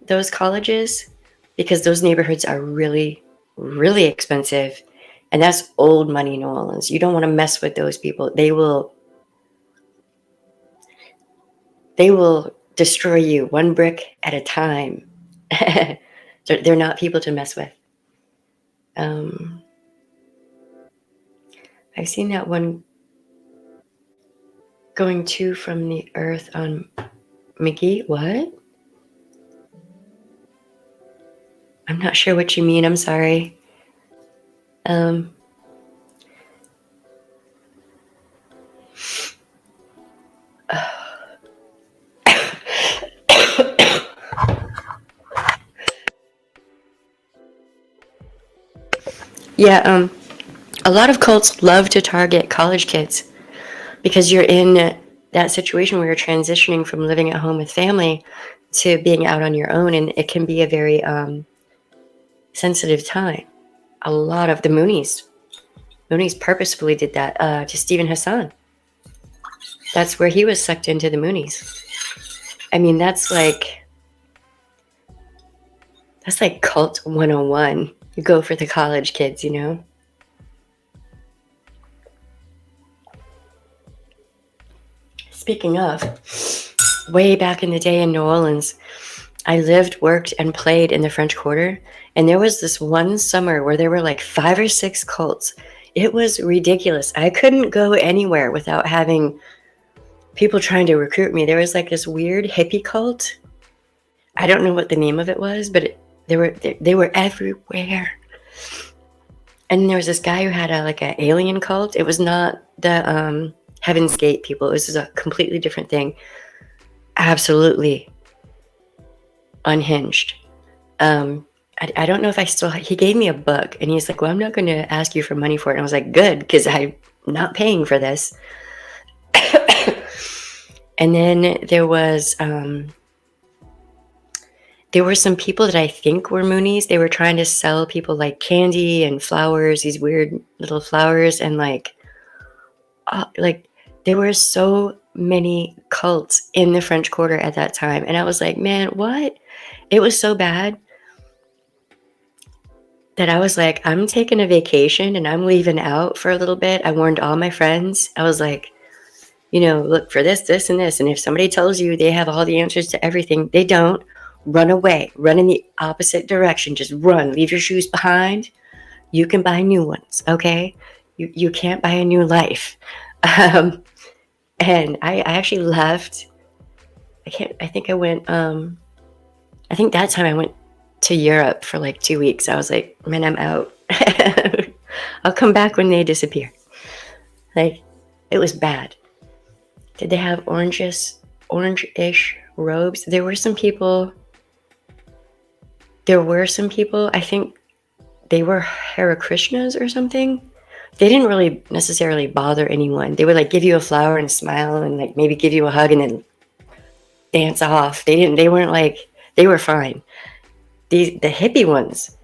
those colleges, because those neighborhoods are really, really expensive. And that's old money New Orleans. You don't want to mess with those people. They will destroy you one brick at a time. They're not people to mess with. I've seen that one going to from the earth on McGee. What? I'm not sure what you mean. I'm sorry. Yeah, a lot of cults love to target college kids, because you're in that situation where you're transitioning from living at home with family to being out on your own, and it can be a very sensitive time. A lot of the Moonies purposefully did that to Stephen Hassan. That's where he was sucked into the Moonies. I mean, that's like cult 101. You go for the college kids, you know? Speaking of, way back in the day in New Orleans, I lived, worked, and played in the French Quarter. And there was this one summer where there were like 5 or 6 cults. It was ridiculous. I couldn't go anywhere without having people trying to recruit me. There was like this weird hippie cult. I don't know what the name of it was, but they were everywhere. And there was this guy who had an alien cult. It was not the Heaven's Gate people. It was a completely different thing. Absolutely unhinged. I don't know if he gave me a book, and he's like, well, I'm not going to ask you for money for it. And I was like, good, because I'm not paying for this. And then there were some people that I think were Moonies. They were trying to sell people like candy and flowers, these weird little flowers, and there were so many cults in the French Quarter at that time. And I was like, man, what? It was so bad. that I was like, I'm taking a vacation and I'm leaving out for a little bit. I warned all my friends. I was like, look for this, this, and this. And if somebody tells you they have all the answers to everything, they don't. Run away. Run in the opposite direction. Just run. Leave your shoes behind. You can buy new ones, okay? You can't buy a new life. And I actually left. I think I went, I think that time I went to Europe for like 2 weeks. I was like, man, I'm out. I'll come back when they disappear. Like, it was bad. Did they have orange-ish robes? There were some people, I think they were Hare Krishnas or something. They didn't really necessarily bother anyone. They would like give you a flower and smile and like maybe give you a hug and then dance off. They weren't like, they were fine. The hippie ones,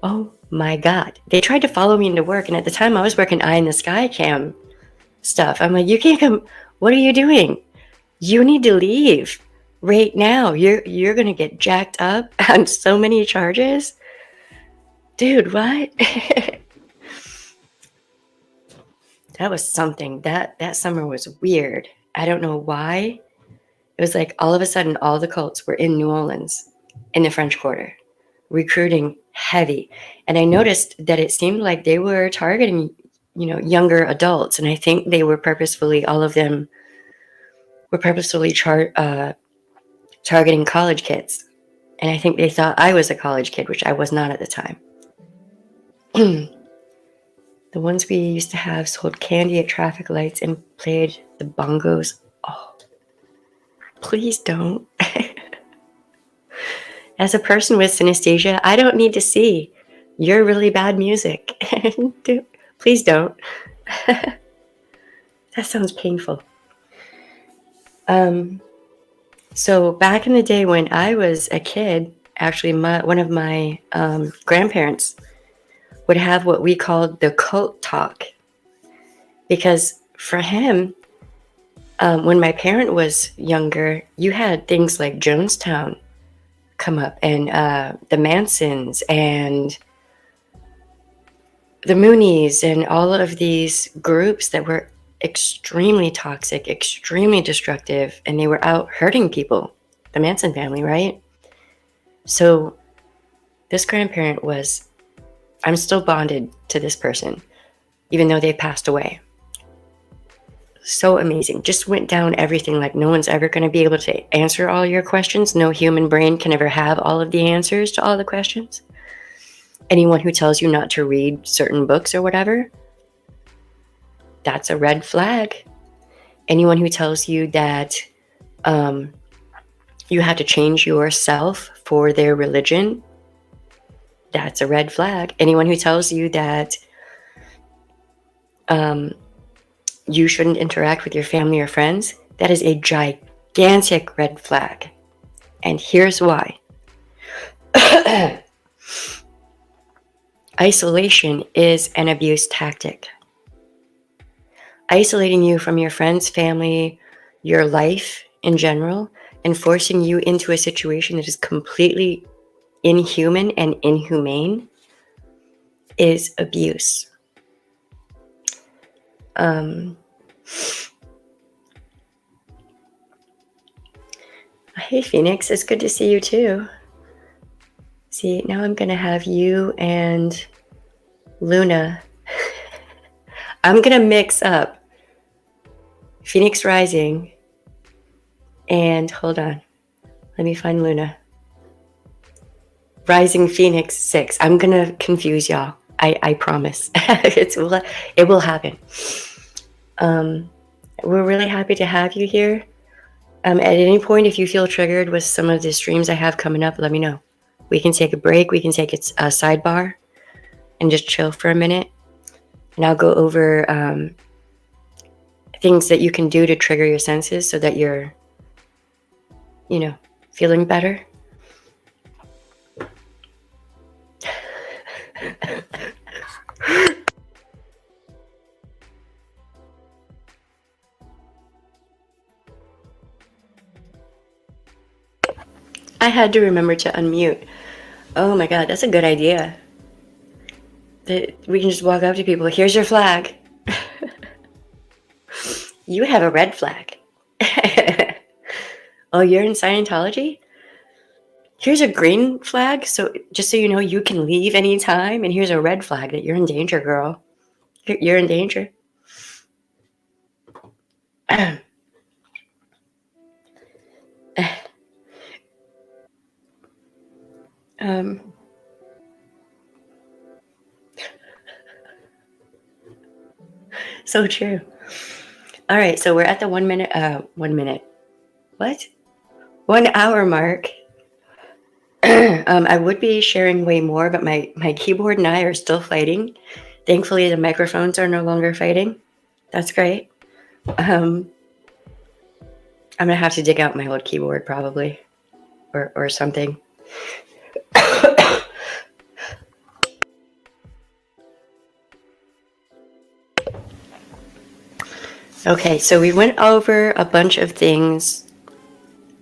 oh my God. They tried to follow me into work, and at the time I was working Eye in the Sky cam stuff. I'm like, you can't come. What are you doing? You need to leave right now. You're gonna get jacked up on so many charges. Dude, what? That was something. That summer was weird. I don't know why. It was like all of a sudden all the cults were in New Orleans in the French Quarter, recruiting heavy. And I noticed that it seemed like they were targeting, younger adults. And I think they were all of them were purposefully targeting college kids. And I think they thought I was a college kid, which I was not at the time. The ones we used to have sold candy at traffic lights and played the bongos. Oh, please don't. As a person with synesthesia, I don't need to see your really bad music. Please don't. That sounds painful. So back in the day when I was a kid, actually one of my grandparents would have what we called the cult talk. Because for him, when my parent was younger, you had things like Jonestown come up and the Mansons and the Moonies and all of these groups that were extremely toxic, extremely destructive, and they were out hurting people. The Manson family, right? So this grandparent I'm still bonded to this person, even though they passed away. So amazing. Just went down everything like no one's ever going to be able to answer all your questions. No human brain can ever have all of the answers to all the questions. Anyone who tells you not to read certain books or whatever, that's a red flag. Anyone who tells you that you have to change yourself for their religion, that's a red flag. Anyone who tells you that you shouldn't interact with your family or friends, that is a gigantic red flag. And here's why. Isolation is an abuse tactic. Isolating you from your friends, family, your life in general, and forcing you into a situation that is completely inhuman and inhumane is abuse. Hey, Phoenix, it's good to see you too. See, now I'm going to have you and Luna. I'm going to mix up Phoenix Rising and, hold on, let me find Luna. Rising Phoenix 6. I'm going to confuse y'all. I promise. It will happen. We're really happy to have you here. At any point, if you feel triggered with some of the streams I have coming up, let me know. We can take a break. We can take a sidebar and just chill for a minute. And I'll go over things that you can do to trigger your senses so that you're, feeling better. I had to remember to unmute. Oh my God, that's a good idea. We can just walk up to people. Here's your flag. You have a red flag. Oh, you're in Scientology? Here's a green flag, so just so you know, you can leave anytime. And here's a red flag that you're in danger, girl. You're in danger. So true. All right, so we're at the 1 minute, 1 minute. What? 1 hour mark. I would be sharing way more, but my keyboard and I are still fighting. Thankfully, the microphones are no longer fighting. That's great. I'm gonna have to dig out my old keyboard probably, or something. Okay, so we went over a bunch of things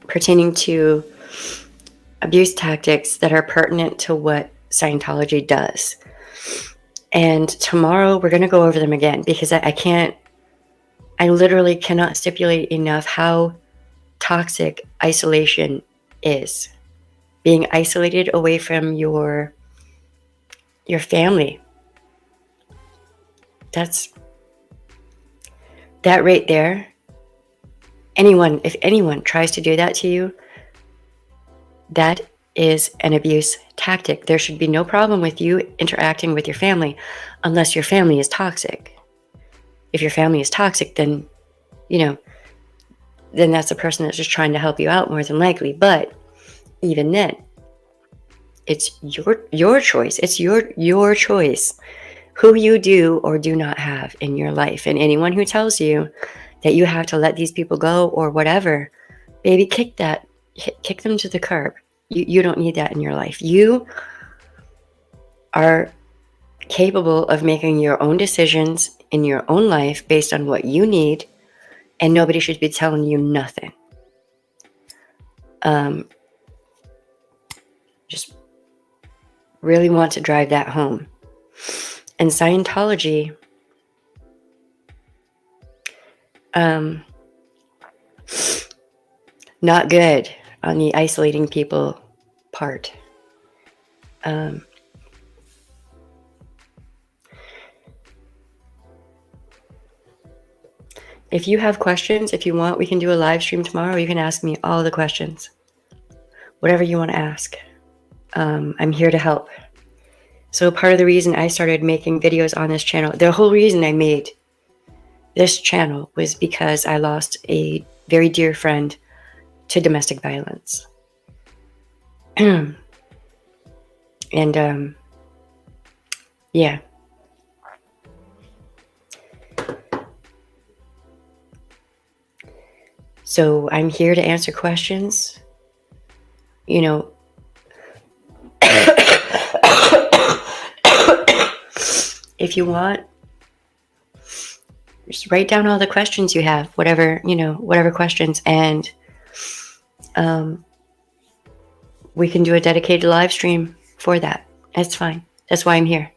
pertaining to abuse tactics that are pertinent to what Scientology does. And tomorrow we're going to go over them again because I literally cannot stipulate enough how toxic isolation is. Being isolated away from your family. That right there. If anyone tries to do that to you, that is an abuse tactic. There should be no problem with you interacting with your family unless your family is toxic. If your family is toxic, then, then that's a person that's just trying to help you out more than likely. But even then, it's your choice. It's your choice who you do or do not have in your life. And anyone who tells you that you have to let these people go or whatever, baby, kick them to the curb. You don't need that in your life. You are capable of making your own decisions in your own life based on what you need, and nobody should be telling you nothing. Just really want to drive that home. And Scientology, not good on the isolating people part. If you have questions, if you want, we can do a live stream tomorrow. You can ask me all the questions. Whatever you want to ask. I'm here to help. So part of the reason I started making videos on this channel, the whole reason I made this channel was because I lost a very dear friend to domestic violence. And yeah. So I'm here to answer questions. If you want, just write down all the questions you have, whatever questions, and we can do a dedicated live stream for that. That's fine. That's why I'm here.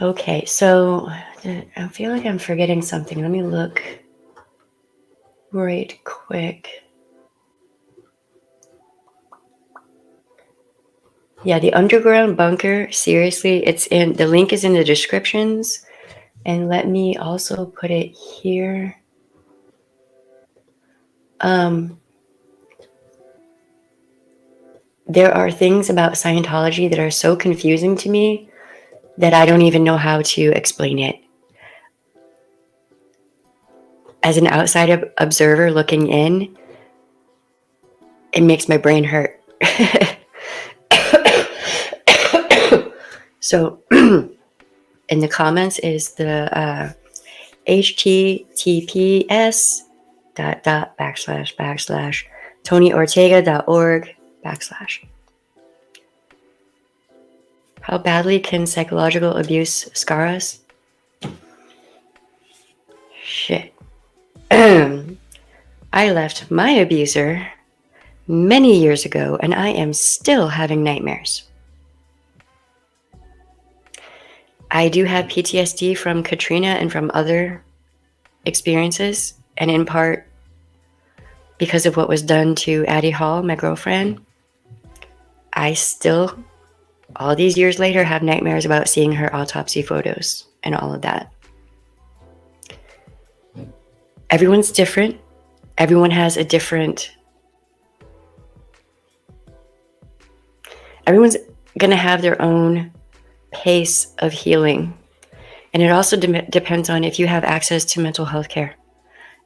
Okay, so I feel like I'm forgetting something. Let me look right quick. Yeah, the underground bunker, seriously, the link is in the descriptions. And let me also put it here. There are things about Scientology that are so confusing to me that I don't even know how to explain it. As an outside observer looking in, it makes my brain hurt. So in the comments is the https://tonyortega.org/. How badly can psychological abuse scar us? Shit. I left my abuser many years ago, and I am still having nightmares. I do have PTSD from Katrina and from other experiences, and in part because of what was done to Addie Hall, my girlfriend. I still, all these years later, have nightmares about seeing her autopsy photos and all of that. Everyone's different. Everyone has a different... Everyone's going to have their own pace of healing. And it also depends on if you have access to mental health care.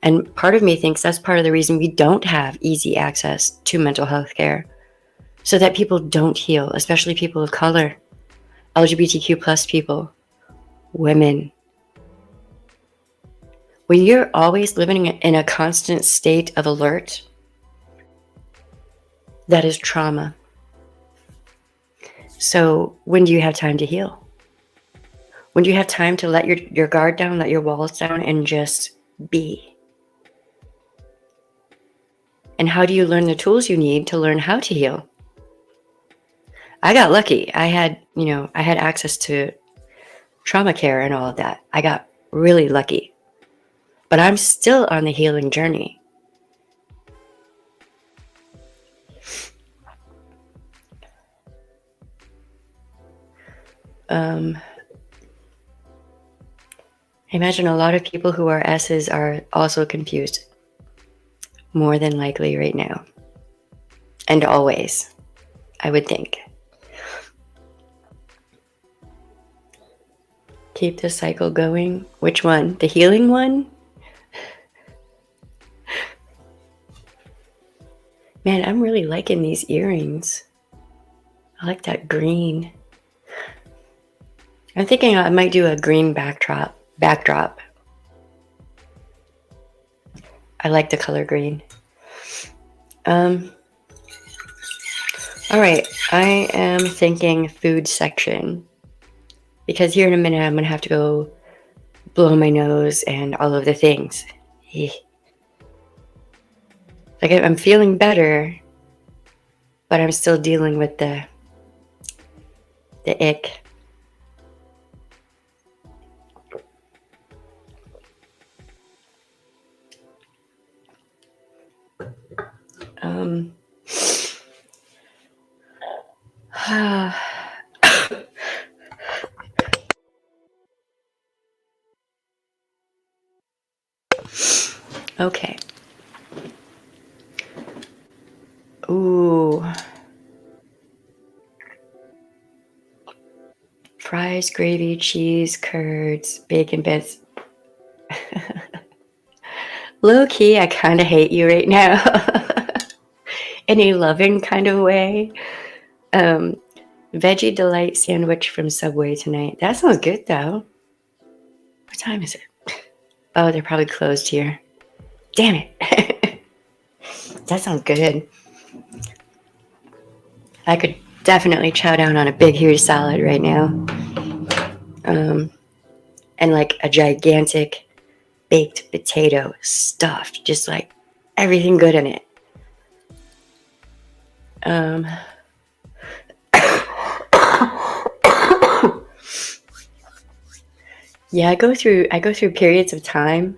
And part of me thinks that's part of the reason we don't have easy access to mental health care, so that people don't heal, especially people of color, LGBTQ plus people, women. When you're always living in a constant state of alert, that is trauma. So when do you have time to heal? When do you have time to let your guard down, let your walls down, and just be? And how do you learn the tools you need to learn how to heal? I got lucky. I had access to trauma care and all of that. I got really lucky. But I'm still on the healing journey. I imagine a lot of people who are S's are also confused. More than likely right now. And always, I would think. Keep the cycle going. Which one? The healing one? Man, I'm really liking these earrings. I like that green. I'm thinking I might do a green backdrop. I like the color green. All right, I am thinking food section. Because here in a minute, I'm going to have to go blow my nose and all of the things. Like, I'm feeling better, but I'm still dealing with the ick. Okay. Ooh. Fries, gravy, cheese, curds, bacon bits. Low key, I kind of hate you right now. In a loving kind of way. Veggie Delight sandwich from Subway tonight. That sounds good though. What time is it? Oh, they're probably closed here. Damn it. That sounds good. I could definitely chow down on a big huge salad right now. And like a gigantic baked potato stuffed, just like everything good in it. Yeah, I go through periods of time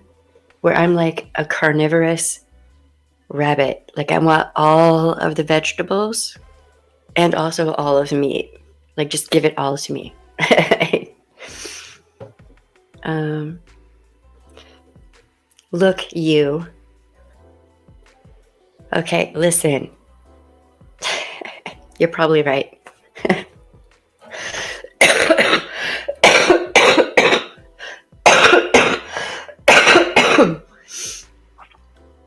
where I'm like a carnivorous rabbit. Like I want all of the vegetables and also all of the meat. Like just give it all to me. Look, you. Okay, listen. You're probably right.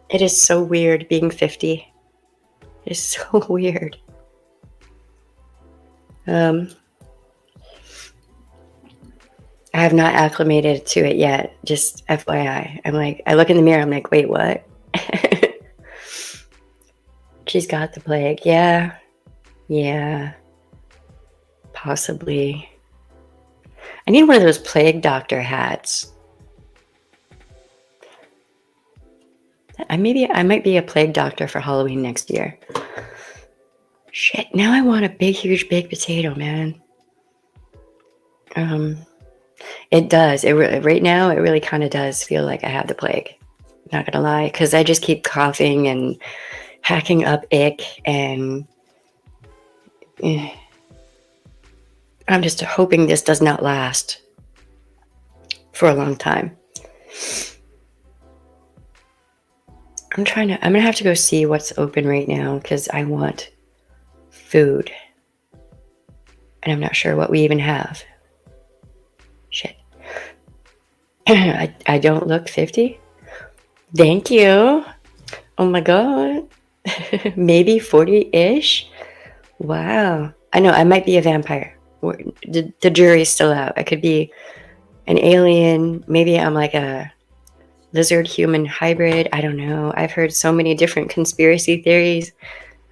It is so weird being 50. It is so weird. I have not acclimated to it yet, just FYI. I'm like, I look in the mirror, I'm like, wait, what? She's got the plague. Yeah. Possibly. I need one of those plague doctor hats. I might be a plague doctor for Halloween next year. Shit, now I want a big, huge baked potato, man. It does. Right now, it really kind of does feel like I have the plague. Not gonna lie, because I just keep coughing and hacking up ick, and I'm just hoping this does not last for a long time. I'm gonna have to go see what's open right now because I want food. And I'm not sure what we even have. Shit. I don't look 50. Thank you. Oh my God. Maybe 40-ish. Wow. I know, I might be a vampire. The jury's still out. I could be an alien. Maybe I'm like a lizard human hybrid. I don't know. I've heard so many different conspiracy theories.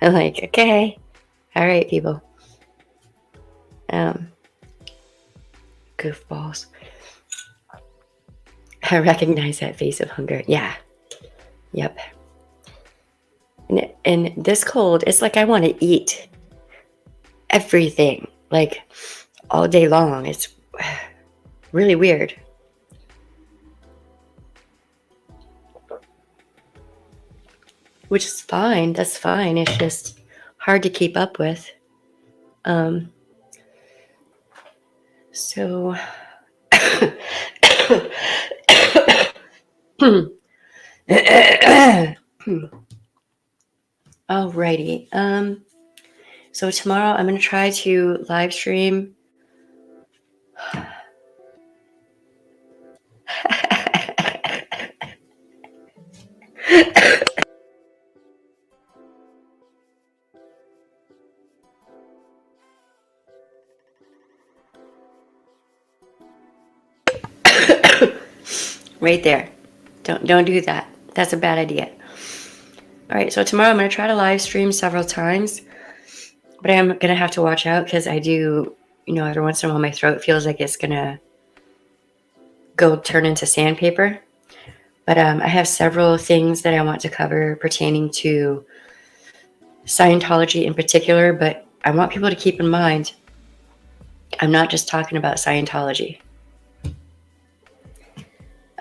I'm like, okay. All right, people. Goofballs. I recognize that face of hunger. Yeah. Yep. And this cold, it's like I want to eat everything, like all day long. It's really weird. Which is fine. That's fine. It's just hard to keep up with. So alrighty. So tomorrow I'm going to try to live stream. Right there. Don't do that. That's a bad idea. All right, so tomorrow I'm going to try to live stream several times, but I'm going to have to watch out because I do, every once in a while my throat feels like it's going to go turn into sandpaper. But I have several things that I want to cover pertaining to Scientology in particular, but I want people to keep in mind, I'm not just talking about Scientology.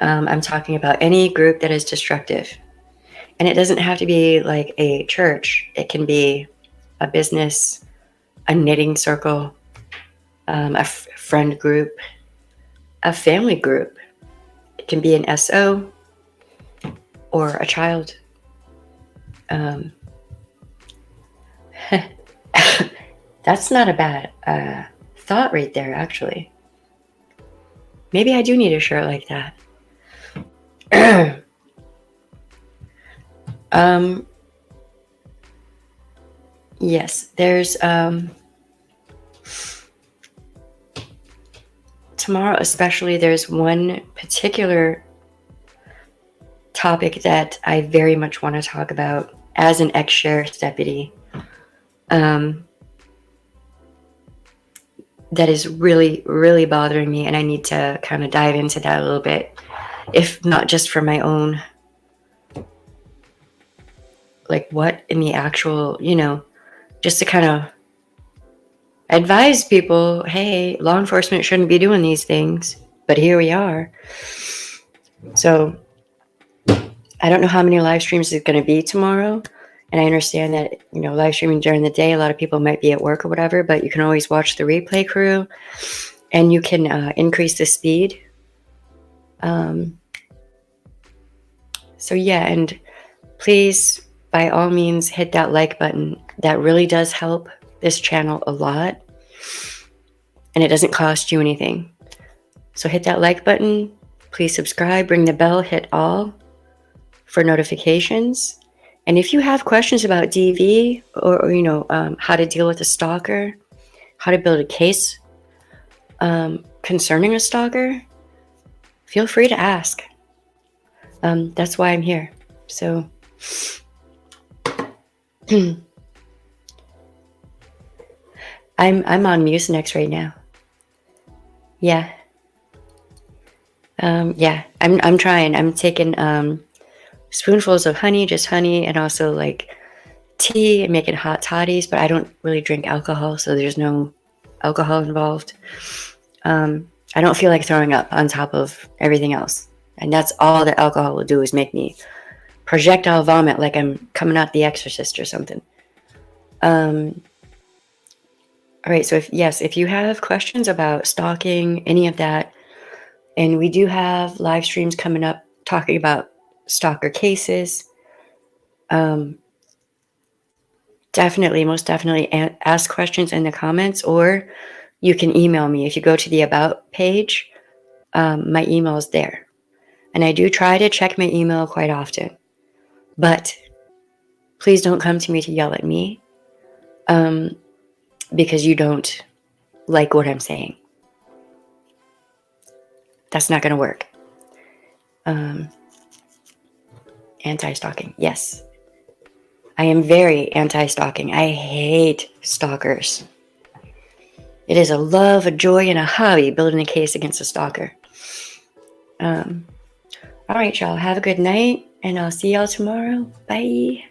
I'm talking about any group that is destructive. And it doesn't have to be like a church. It can be a business, a knitting circle, a friend group, a family group. It can be an SO or a child. That's not a bad thought right there, actually. Maybe I do need a shirt like that. Yes, there's tomorrow especially, there's one particular topic that I very much want to talk about as an ex-sheriff's deputy. That is really, really bothering me, and I need to kind of dive into that a little bit, if not just for my own, like what in the actual, just to kind of advise people, hey, law enforcement shouldn't be doing these things, but here we are. So I don't know how many live streams is going to be tomorrow. And I understand that, live streaming during the day, a lot of people might be at work or whatever, but you can always watch the replay crew and you can increase the speed. So yeah, and please, by all means, hit that like button. That really does help this channel a lot. And it doesn't cost you anything. So hit that like button. Please subscribe, ring the bell, hit all for notifications. And if you have questions about DV or how to deal with a stalker, how to build a case concerning a stalker, feel free to ask. That's why I'm here. So I'm on Mucinex right now. Yeah. Yeah, I'm trying. I'm taking spoonfuls of honey, just honey, and also like tea and making hot toddies, but I don't really drink alcohol, so there's no alcohol involved. I don't feel like throwing up on top of everything else. And that's all that alcohol will do, is make me projectile vomit like I'm coming out The Exorcist or something. All right, so if you have questions about stalking, any of that, and we do have live streams coming up talking about stalker cases, most definitely ask questions in the comments, or you can email me. If you go to the About page, my email is there. And I do try to check my email quite often. But please don't come to me to yell at me, because you don't like what I'm saying. That's not going to work. Anti-stalking. Yes. I am very anti-stalking. I hate stalkers. It is a love, a joy, and a hobby building a case against a stalker. All right, y'all. Have a good night, and I'll see y'all tomorrow. Bye.